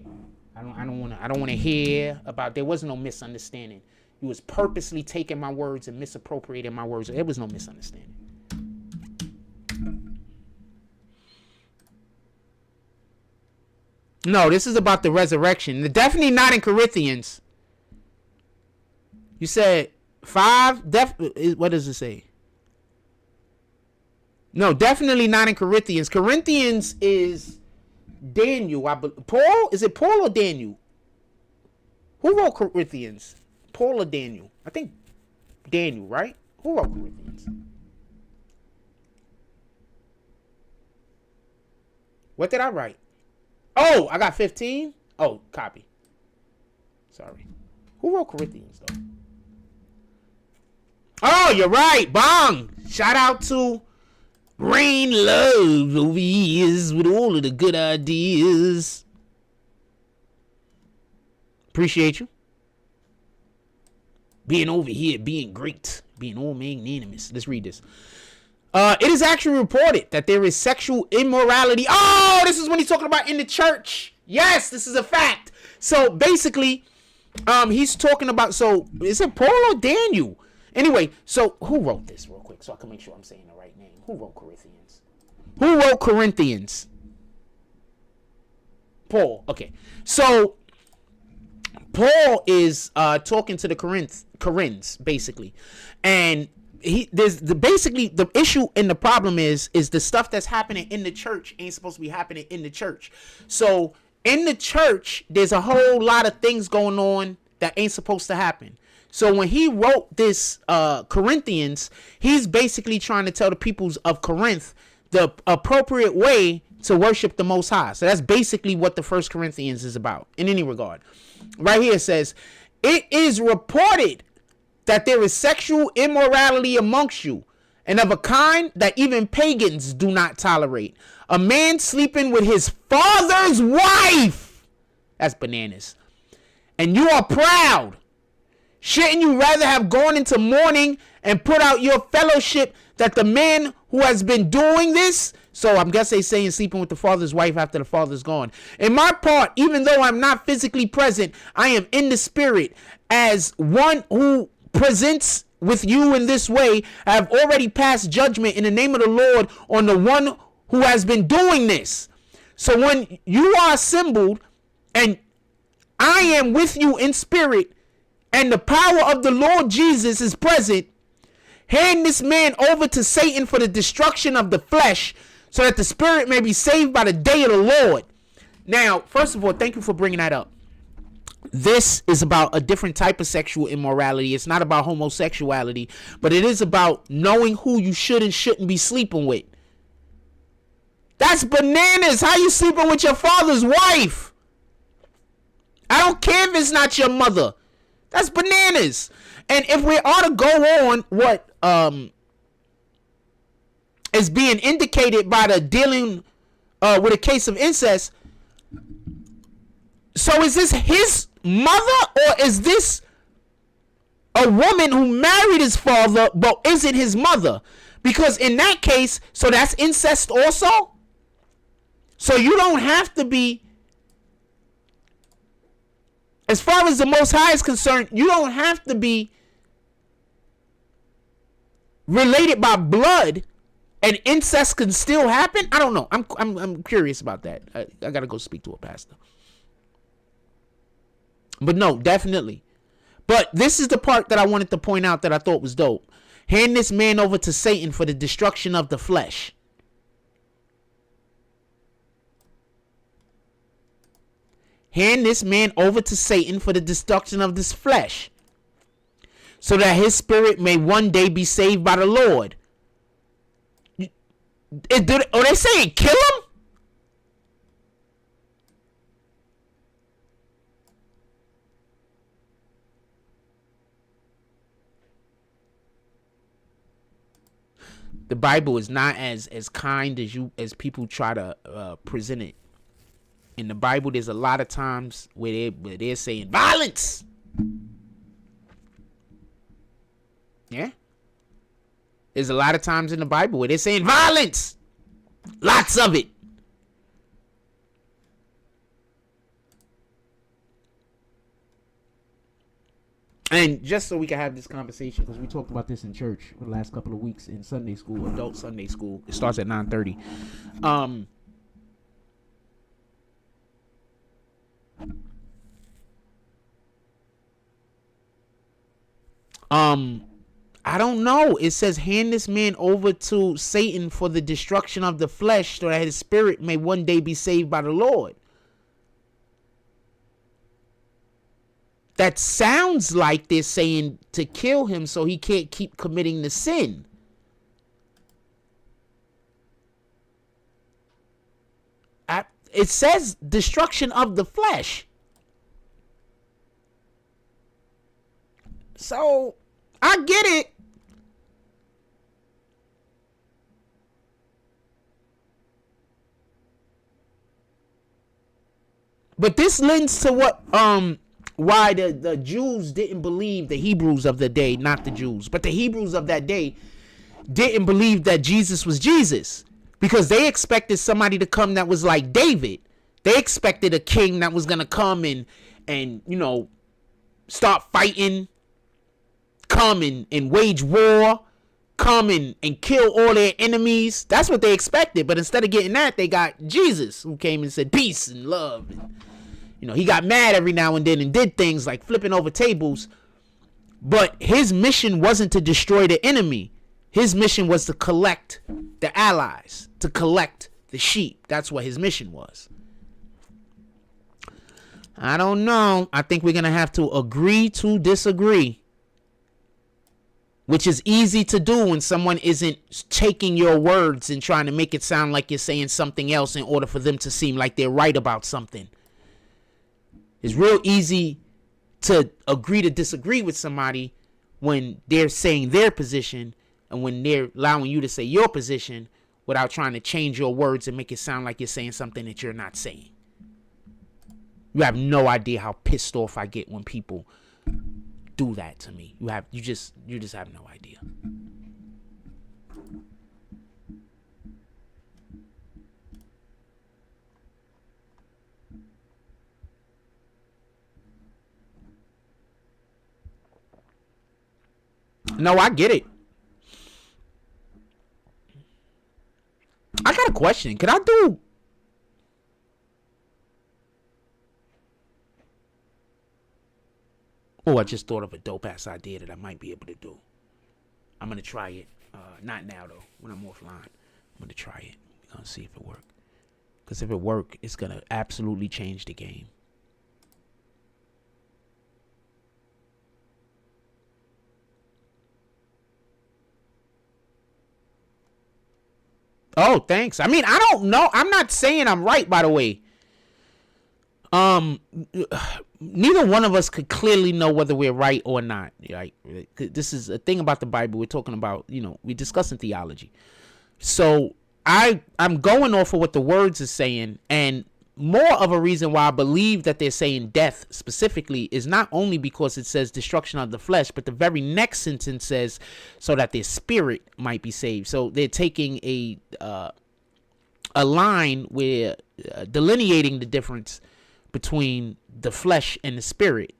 I don't want to hear about. There was no misunderstanding. You was purposely taking my words and misappropriating my words. There was no misunderstanding. No, this is about the resurrection. Definitely not in Corinthians. You said 5. What does it say? No, definitely not in Corinthians. Corinthians is Daniel. Paul? Is it Paul or Daniel? Who wrote Corinthians? Paul or Daniel? I think Daniel, right? Who wrote Corinthians? What did I write? Oh, I got 15? Oh, copy. Sorry. Who wrote Corinthians, though? Oh, you're right. Bong. Shout out to Rain Love over here with all of the good ideas. Appreciate you. Being over here, being great. Being all magnanimous. Let's read this. It is actually reported that there is sexual immorality. Oh, this is when he's talking about in the church. Yes, this is a fact. So basically, he's talking about, so is it Paul or Daniel? Anyway, so who wrote this real quick so I can make sure I'm saying the right name? Who wrote Corinthians? Who wrote Corinthians? Paul. Okay. So Paul is talking to the Corinths basically. And there's basically the issue and the problem is the stuff that's happening in the church ain't supposed to be happening in the church. So in the church, there's a whole lot of things going on that ain't supposed to happen. So when he wrote this Corinthians, he's basically trying to tell the peoples of Corinth the appropriate way to worship the Most High. So that's basically what the First Corinthians is about in any regard. Right here it says, it is reported that there is sexual immorality amongst you, and of a kind that even pagans do not tolerate. A man sleeping with his father's wife. That's bananas. And you are proud. Shouldn't you rather have gone into mourning and put out your fellowship that the man who has been doing this? So I'm guessing they're saying sleeping with the father's wife after the father's gone. In my part, even though I'm not physically present, I am in the spirit as one who presents with you in this way. I have already passed judgment in the name of the Lord on the one who has been doing this. So when you are assembled and I am with you in spirit and the power of the Lord Jesus is present, hand this man over to Satan for the destruction of the flesh, so that the spirit may be saved by the day of the Lord. Now, first of all, thank you for bringing that up. This is about a different type of sexual immorality. It's not about homosexuality, but it is about knowing who you should and shouldn't be sleeping with. That's bananas. How you sleeping with your father's wife? I don't care if it's not your mother. That's bananas. And if we ought to go on what is being indicated by the dealing with a case of incest, so is this his mother or is this a woman who married his father but isn't his mother? Because in that case, so that's incest also? So you don't have to be, as far as the Most High is concerned, you don't have to be related by blood, and incest can still happen. I don't know. I'm curious about that. I gotta go speak to a pastor. But no, definitely. But this is the part that I wanted to point out that I thought was dope. Hand this man over to Satan for the destruction of the flesh. Hand this man over to Satan for the destruction of this flesh, so that his spirit may one day be saved by the Lord. Are they saying kill him? The Bible is not as kind as people try to present it. In the Bible, there's a lot of times where they're saying violence. Yeah. There's a lot of times in the Bible where they're saying violence. Lots of it. And just so we can have this conversation, because we talked about this in church for the last couple of weeks in Sunday school, adult Sunday school. It starts at 9:30. I don't know. It says, hand this man over to Satan for the destruction of the flesh, so that his spirit may one day be saved by the Lord. That sounds like they're saying to kill him so he can't keep committing the sin. It says destruction of the flesh. So, I get it. But this lends to what why the Jews didn't believe the Hebrews of the day, not the Jews, but the Hebrews of that day didn't believe that Jesus was Jesus, because they expected somebody to come that was like David. They expected a king that was going to come and, you know, start fighting, come and wage war, come and kill all their enemies. That's what they expected. But instead of getting that, they got Jesus, who came and said peace and love. And, you know, he got mad every now and then and did things like flipping over tables. But his mission wasn't to destroy the enemy. His mission was to collect the allies, to collect the sheep. That's what his mission was. I don't know. I think we're going to have to agree to disagree, which is easy to do when someone isn't taking your words and trying to make it sound like you're saying something else in order for them to seem like they're right about something. It's real easy to agree to disagree with somebody when they're saying their position and when they're allowing you to say your position without trying to change your words and make it sound like you're saying something that you're not saying. You have no idea how pissed off I get when people do that to me. You just have no idea. No, I get it. I got a question. Could I do... Oh, I just thought of a dope-ass idea that I might be able to do. I'm going to try it. Not now, though. When I'm offline. I'm going to try it. We're going to see if it works. Because if it works, it's going to absolutely change the game. Oh, thanks. I mean, I don't know. I'm not saying I'm right, by the way. Neither one of us could clearly know whether we're right or not. Right? This is a thing about the Bible. We're talking about, you know, we're discussing theology. So I'm going off of what the words are saying, and more of a reason why I believe that they're saying death specifically is not only because it says destruction of the flesh, but the very next sentence says so that their spirit might be saved. So they're taking a line where delineating the difference between the flesh and the spirit.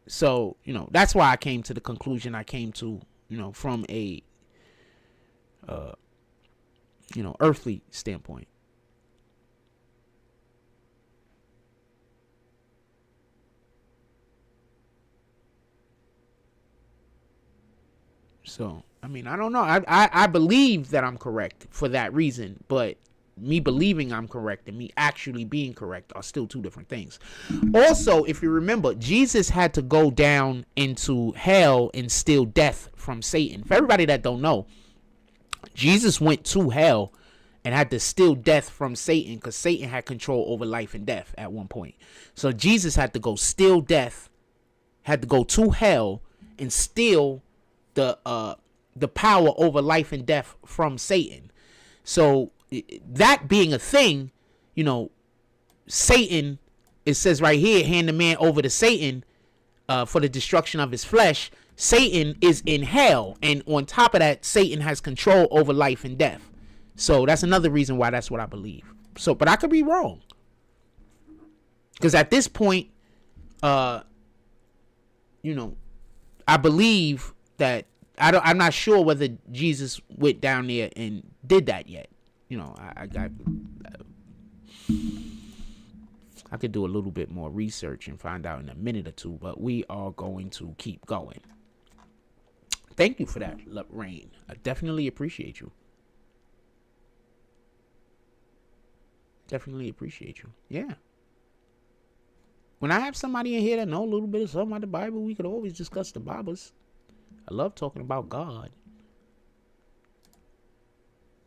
So, you know, that's why I came to the conclusion I came to, you know, from a, you know, earthly standpoint. So, I mean, I don't know. I believe that I'm correct for that reason, but me believing I'm correct and me actually being correct are still two different things. Also, if you remember, Jesus had to go down into hell and steal death from Satan. For everybody that don't know, Jesus went to hell and had to steal death from Satan because Satan had control over life and death at one point. So Jesus had to go steal death, had to go to hell and steal the power over life and death from Satan. So that being a thing, you know, Satan, it says right here, hand the man over to Satan for the destruction of his flesh. Satan is in hell, and on top of that, Satan has control over life and death. So that's another reason why that's what I believe. So, but I could be wrong, because at this point, you know, I believe that I'm not sure whether Jesus went down there and did that yet. You know, I could do a little bit more research and find out in a minute or two, but we are going to keep going. Thank you for that, Rain. I definitely appreciate you. Definitely appreciate you. Yeah. When I have somebody in here that know a little bit of something about the Bible, we could always discuss the Bibles. I love talking about God.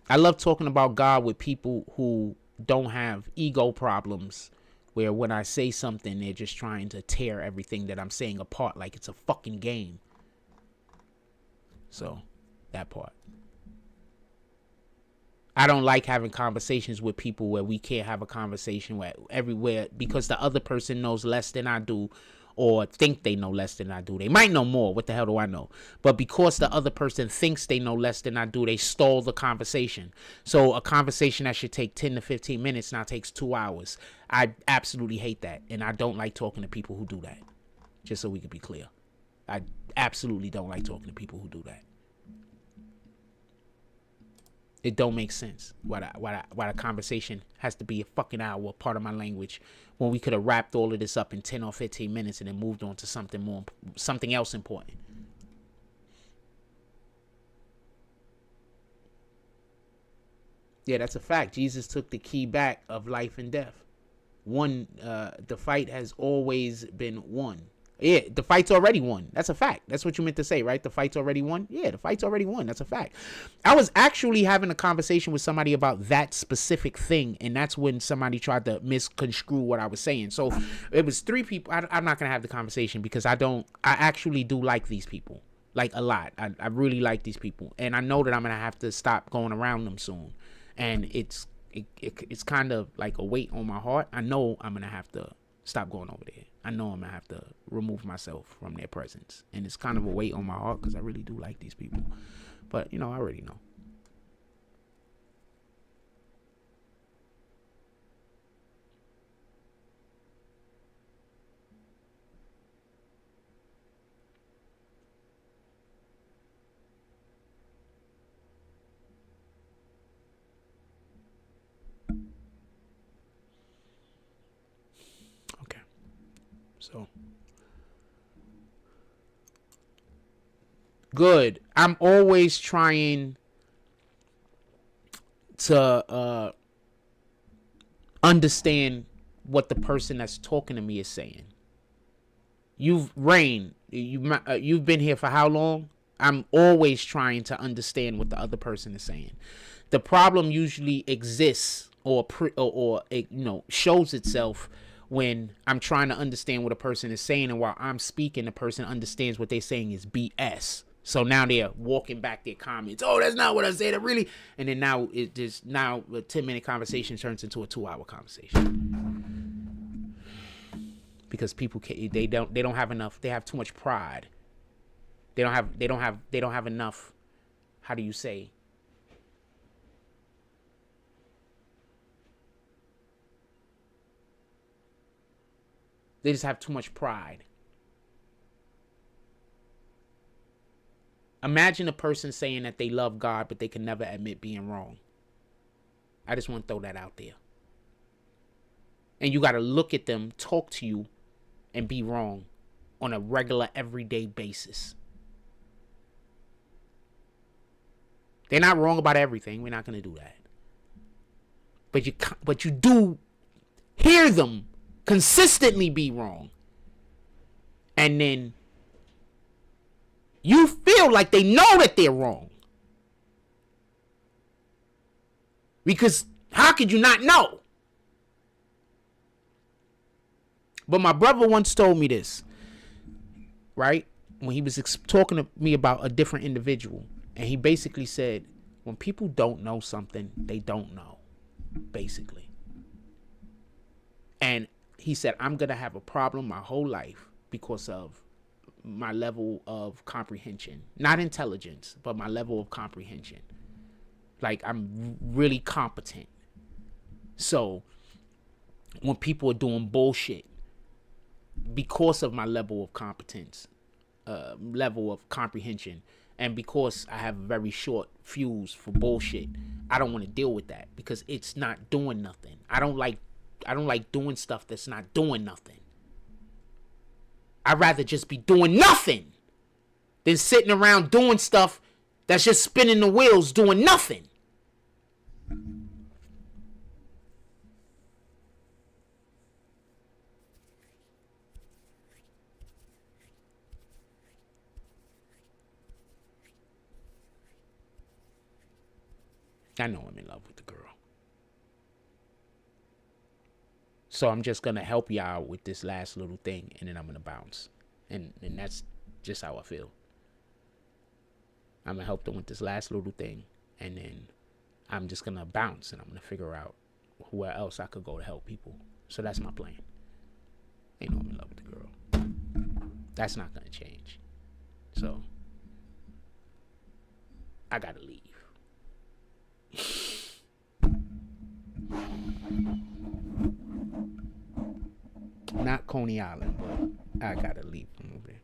I love talking about God with people who don't have ego problems, where when I say something, they're just trying to tear everything that I'm saying apart like it's a fucking game. So, that part. I don't like having conversations with people where we can't have a conversation where everywhere because the other person knows less than I do, or think they know less than I do. They might know more. What the hell do I know? But because the other person thinks they know less than I do, they stall the conversation. So a conversation that should take 10 to 15 minutes now takes 2 hours. I absolutely hate that. And I don't like talking to people who do that. Just so we can be clear. I absolutely don't like talking to people who do that. It don't make sense why the conversation has to be a fucking hour, part of my language, when we could have wrapped all of this up in 10 or 15 minutes and then moved on to something else important. Yeah, that's a fact. Jesus took the key back of life and death. The fight has always been won. Yeah, the fight's already won. That's a fact. That's what you meant to say, right? The fight's already won? Yeah, the fight's already won. That's a fact. I was actually having a conversation with somebody about that specific thing, and that's when somebody tried to misconstrue what I was saying. So it was 3 people. I'm not going to have the conversation because I actually do like these people, like a lot. I really like these people, and I know that I'm going to have to stop going around them soon, and it's kind of like a weight on my heart. I know I'm going to have to stop going over there. I know I'm going to have to remove myself from their presence. And it's kind of a weight on my heart because I really do like these people. But, I already know. So good. I'm always trying to understand what the person that's talking to me is saying. You've been here for how long? I'm always trying to understand what the other person is saying. The problem usually exists or shows itself when I'm trying to understand what a person is saying, and while I'm speaking, the person understands what they're saying is BS. So now they're walking back their comments. Oh, that's not what I said. Really, and then now a 10-minute conversation turns into a 2-hour conversation because people they don't have enough. They have too much pride. They don't have enough. How do you say? They just have too much pride. Imagine a person saying that they love God, but they can never admit being wrong. I just want to throw that out there. And you got to look at them, talk to you, and be wrong on a regular, everyday basis. They're not wrong about everything. We're not going to do that. But you do hear them consistently be wrong, and then you feel like they know that they're wrong, because how could you not know? But my brother once told me this, right, when he was talking to me about a different individual, and he basically said, when people don't know something, they don't know, basically. And he said, I'm going to have a problem my whole life because of my level of comprehension. Not intelligence, but my level of comprehension. Like, I'm really competent. So, when people are doing bullshit, because of my level of competence, level of comprehension, and because I have a very short fuse for bullshit, I don't want to deal with that because it's not doing nothing. I don't like doing stuff that's not doing nothing. I'd rather just be doing nothing than sitting around doing stuff that's just spinning the wheels doing nothing. I know I'm in love with the girl. So I'm just going to help you out with this last little thing, and then I'm going to bounce. And that's just how I feel. I'm going to help them with this last little thing, and then I'm just going to bounce, and I'm going to figure out where else I could go to help people. So that's my plan. Ain't no I'm in love with the girl. That's not going to change. So I got to leave. Not Coney Island, but I got to leave from over there.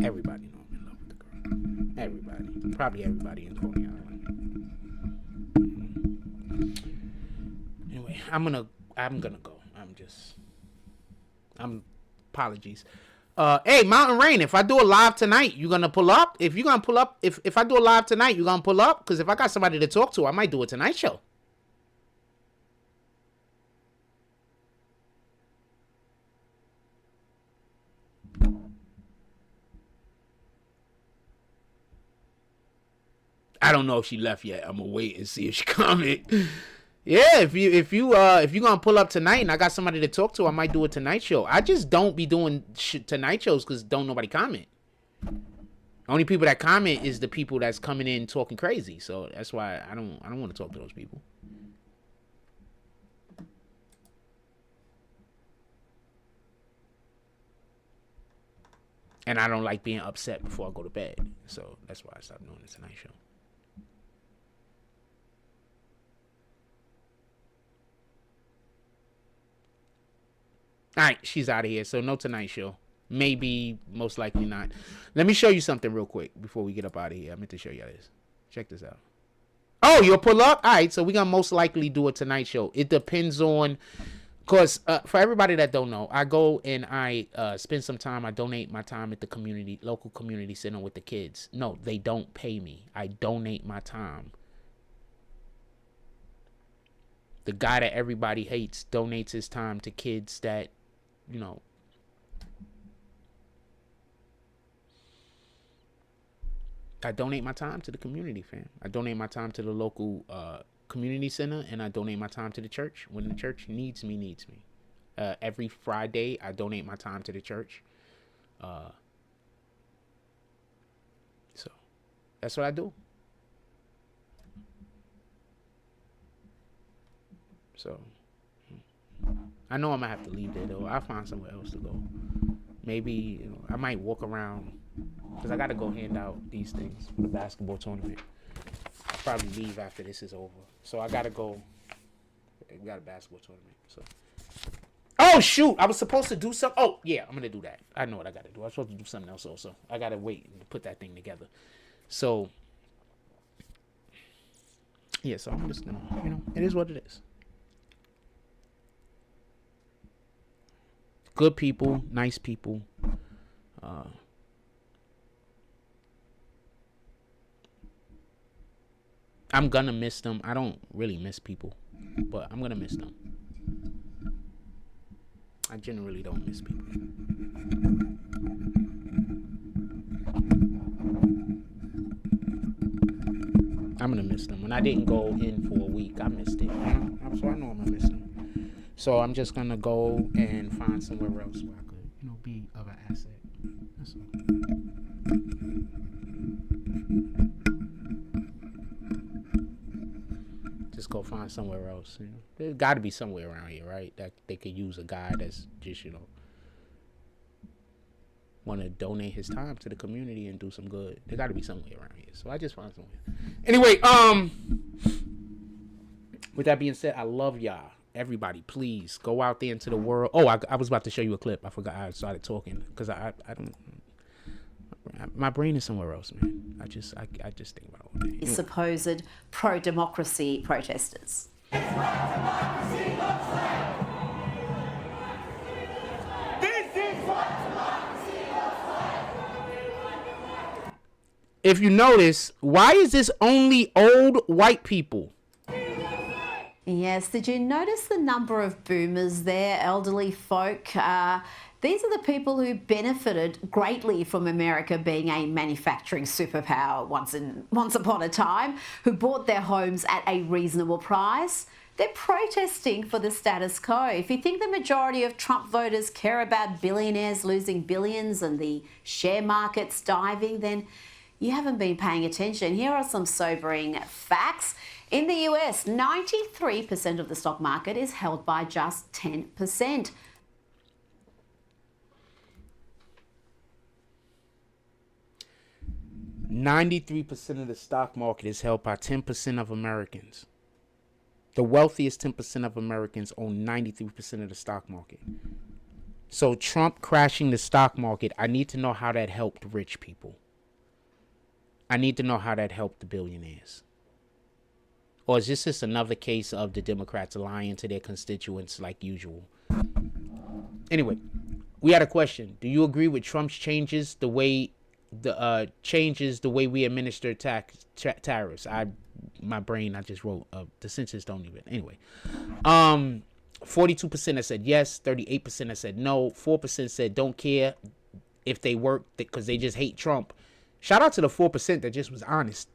Everybody know I'm in love with the girl. Everybody. Probably everybody in Coney Island. Anyway, I'm gonna go. Apologies. Hey, Mountain Rain, if I do a live tonight, you gonna pull up? If you're gonna pull up, if I do a live tonight, you gonna pull up? Because if I got somebody to talk to, I might do a Tonight Show. I don't know if she left yet. I'm gonna wait and see if she comment. Yeah, if you're gonna pull up tonight and I got somebody to talk to, I might do a Tonight Show. I just don't be doing Tonight Shows because don't nobody comment. Only people that comment is the people that's coming in talking crazy. So that's why I don't want to talk to those people. And I don't like being upset before I go to bed. So that's why I stopped doing the Tonight Show. All right, she's out of here. So no Tonight Show. Maybe, most likely not. Let me show you something real quick before we get up out of here. I meant to show you this. Check this out. Oh, you'll pull up? All right, so we're going to most likely do a Tonight Show. It depends on, because for everybody that don't know, I go and I spend some time. I donate my time at the local community center with the kids. No, they don't pay me. I donate my time. The guy that everybody hates donates his time to kids that, you know, I donate my time to the community, fam. I donate my time to the local community center, and I donate my time to the church. When the church needs me. Every Friday, I donate my time to the church. So that's what I do. So I know I'm gonna have to leave there though. I'll find somewhere else to go. Maybe, you know, I might walk around because I gotta go hand out these things for the basketball tournament. I'll probably leave after this is over. So I gotta go. We got a basketball tournament. So. Oh shoot! I was supposed to do something. Oh yeah, I'm gonna do that. I know what I gotta do. I was supposed to do something else also. I gotta wait and put that thing together. So yeah, so I'm just gonna, you know, it is what it is. Good people, nice people. I'm gonna miss them. I don't really miss people, but I'm gonna miss them. I generally don't miss people. I'm gonna miss them. When I didn't go in for a week, I missed it. So I know I'm gonna miss them. So I'm just gonna go and find somewhere else where I could, you know, be of an asset. That's all. Just go find somewhere else. You know, there's got to be somewhere around here, right? That they could use a guy that's just, you know, want to donate his time to the community and do some good. There got to be somewhere around here. So I just found somewhere. Anyway, with that being said, I love y'all. Everybody, please go out there into the world. Oh, I was about to show you a clip. I forgot. I started talking because I don't. My brain is somewhere else, man. I just think about it all day. Supposed pro-democracy protesters. This is what democracy looks like. If you notice, why is this only old white people? Yes, did you notice the number of boomers there, elderly folk? These are the people who benefited greatly from America being a manufacturing superpower once upon a time, who bought their homes at a reasonable price. They're protesting for the status quo. If you think the majority of Trump voters care about billionaires losing billions and the share markets diving, then you haven't been paying attention. Here are some sobering facts. In the US, 93% of the stock market is held by just 10%. %93 of the stock market is held by 10% of Americans. The wealthiest 10% of Americans own 93% of the stock market. So Trump crashing the stock market, I need to know how that helped rich people. I need to know how that helped the billionaires. Or is this just another case of the Democrats lying to their constituents like usual? Anyway, we had a question. Do you agree with Trump's changes the way we administer tariffs? My brain, I just wrote the census don't even. Anyway, 42% that said yes, 38% that said no, 4% said don't care if they work because they just hate Trump. Shout out to the 4% that just was honest.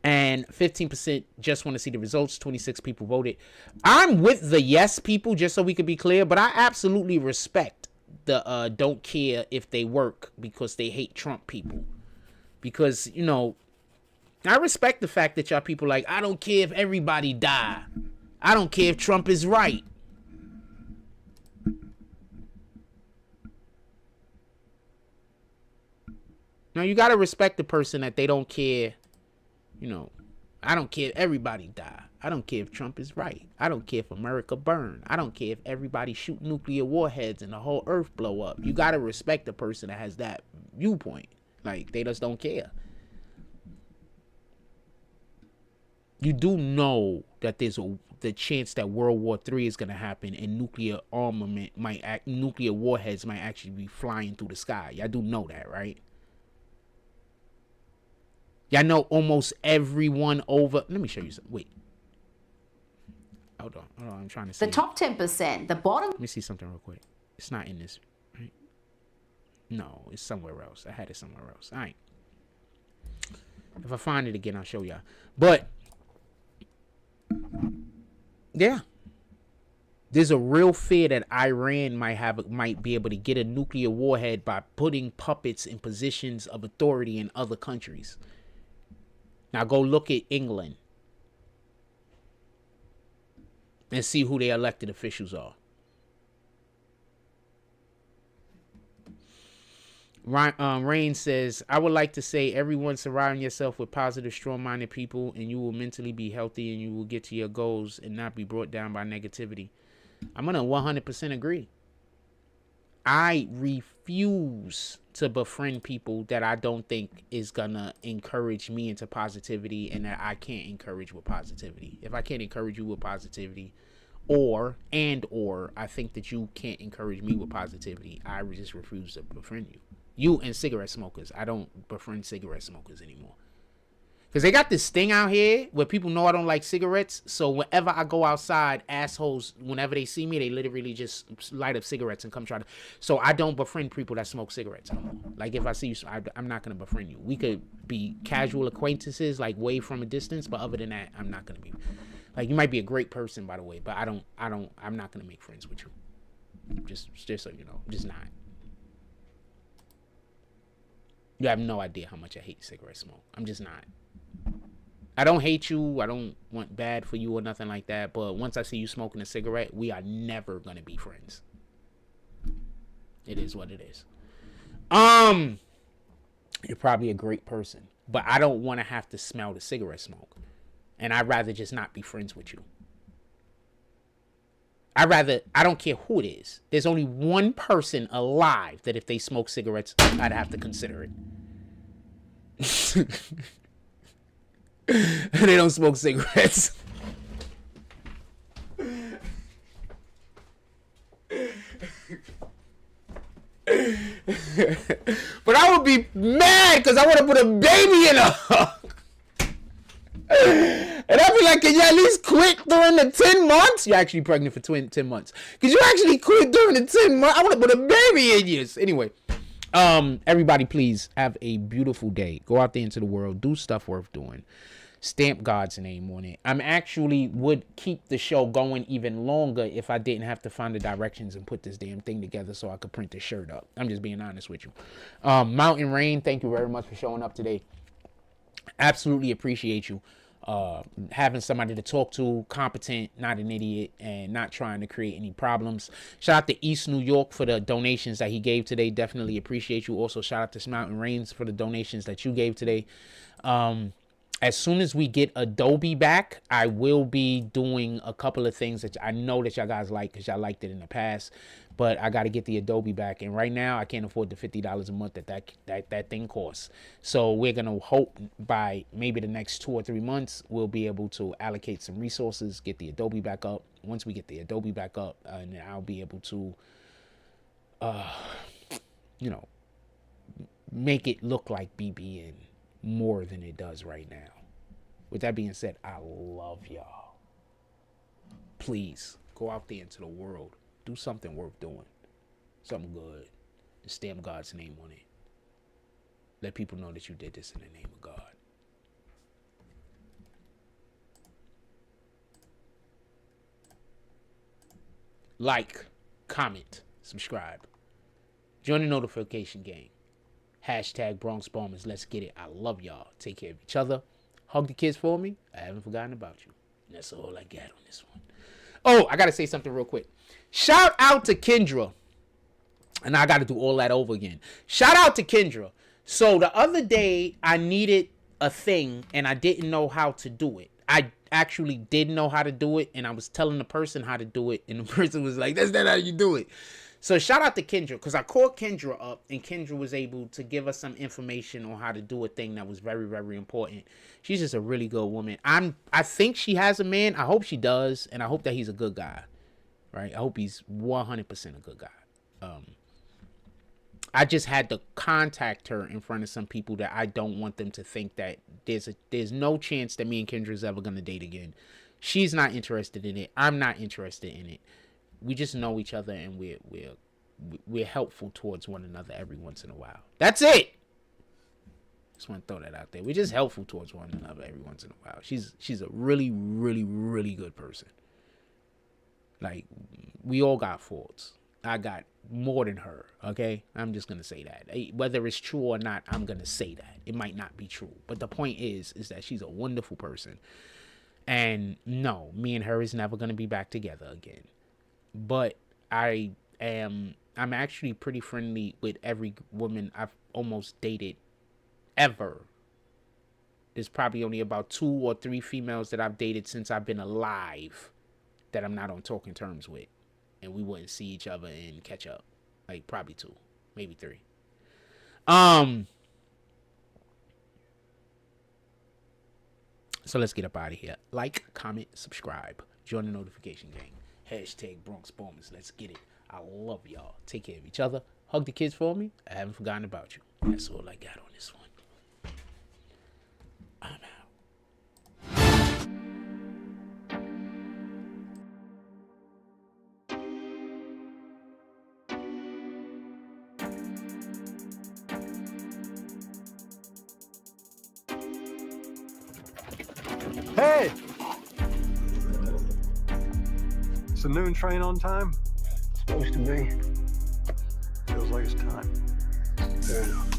And 15% just want to see the results. 26 people voted. I'm with the yes people, just so we could be clear, but I absolutely respect the don't care if they work because they hate Trump people. Because, you know, I respect the fact that y'all people like, I don't care if everybody die. I don't care if Trump is right. Now, you got to respect the person that they don't care. You know, I don't care if everybody die. I don't care if Trump is right. I don't care if America burn. I don't care if everybody shoot nuclear warheads and the whole earth blow up. You got to respect the person that has that viewpoint. Like, they just don't care. You do know that there's the chance that World War III is going to happen and nuclear warheads might actually be flying through the sky. Y'all do know that, right? Y'all know almost everyone over. Let me show you something. Wait. Hold on. I'm trying to see. The top 10%, the bottom. Let me see something real quick. It's not in this, right? No, it's somewhere else. I had it somewhere else. All right. If I find it again, I'll show y'all. But yeah, there's a real fear that Iran might be able to get a nuclear warhead by putting puppets in positions of authority in other countries. Now go look at England and see who their elected officials are. Rain says, I would like to say everyone surround yourself with positive, strong-minded people and you will mentally be healthy and you will get to your goals and not be brought down by negativity. I'm going to 100% agree. I refuse to befriend people that I don't think is going to encourage me into positivity and that I can't encourage with positivity. If I can't encourage you with positivity or I think that you can't encourage me with positivity, I just refuse to befriend you. You and cigarette smokers. I don't befriend cigarette smokers anymore. Because they got this thing out here where people know I don't like cigarettes. So whenever I go outside, assholes, whenever they see me, they literally just light up cigarettes and come try to. So I don't befriend people that smoke cigarettes anymore. Like if I see you, I'm not going to befriend you. We could be casual acquaintances, like way from a distance. But other than that, I'm not going to be. Like you might be a great person, by the way. But I'm not going to make friends with you. Just so you know, I'm just not. You have no idea how much I hate cigarette smoke. I'm just not. I don't hate you. I don't want bad for you or nothing like that. But once I see you smoking a cigarette, we are never going to be friends. It is what it is. You're probably a great person. But I don't want to have to smell the cigarette smoke. And I'd rather just not be friends with you. I don't care who it is. There's only one person alive that if they smoke cigarettes, I'd have to consider it. They don't smoke cigarettes. But I would be mad because I want to put a baby in her. And I'd be like, can you at least quit during the 10 months? You're actually pregnant for 10 months. Could you actually quit during the 10 months? I want to put a baby in you. Anyway, everybody, please have a beautiful day. Go out there into the world. Do stuff worth doing. Stamp God's name on it. I'm actually would keep the show going even longer if I didn't have to find the directions and put this damn thing together so I could print the shirt up. I'm just being honest with you. Mountain Rain, thank you very much for showing up today. Absolutely appreciate you. Having somebody to talk to, competent, not an idiot, and not trying to create any problems. Shout out to East New York for the donations that he gave today. Definitely appreciate you. Also, shout out to Mountain Rains for the donations that you gave today. As soon as we get Adobe back, I will be doing a couple of things that I know that y'all guys like because y'all liked it in the past. But I got to get the Adobe back. And right now, I can't afford the $50 a month that thing costs. So we're going to hope by maybe the next 2 or 3 months, we'll be able to allocate some resources, get the Adobe back up. Once we get the Adobe back up, and I'll be able to, you know, make it look like BBN more than it does right now. With that being said, I love y'all. Please go out there into the world. Do something worth doing. Something good. Just stamp God's name on it. Let people know that you did this in the name of God. Like, comment, subscribe. Join the notification gang. Hashtag Bronx Bombers. Let's get it. I love y'all. Take care of each other. Hug the kids for me. I haven't forgotten about you. That's all I got on this one. Oh, I got to say something real quick. Shout out to Kendra. And I got to do all that over again. Shout out to Kendra. So the other day, I needed a thing and I didn't know how to do it. I actually did know how to do it. And I was telling the person how to do it. And the person was like, that's not how you do it. So shout out to Kendra, because I called Kendra up and Kendra was able to give us some information on how to do a thing that was very, very important. She's just a really good woman. I think she has a man. I hope she does. And I hope that he's a good guy. Right? I hope he's 100% a good guy. I just had to contact her in front of some people that I don't want them to think that there's no chance that me and Kendra is ever going to date again. She's not interested in it. I'm not interested in it. We just know each other and we're helpful towards one another every once in a while. That's it. Just want to throw that out there. We're just helpful towards one another every once in a while. She's a really, really, really good person. Like, we all got faults. I got more than her, okay? I'm just going to say that. Whether it's true or not, I'm going to say that. It might not be true. But the point is that she's a wonderful person. And no, me and her is never going to be back together again. But I'm actually pretty friendly with every woman I've almost dated ever. There's probably only about 2 or 3 females that I've dated since I've been alive that I'm not on talking terms with. And we wouldn't see each other and catch up. Like, probably 2, maybe 3. So let's get up out of here. Like, comment, subscribe. Join the notification gang. Hashtag Bronx Bombers. Let's get it. I love y'all. Take care of each other. Hug the kids for me. I haven't forgotten about you. That's all I got on this one. I'm out. Hey! It's the noon train on time? Supposed to be. Feels like it's time. Fair enough.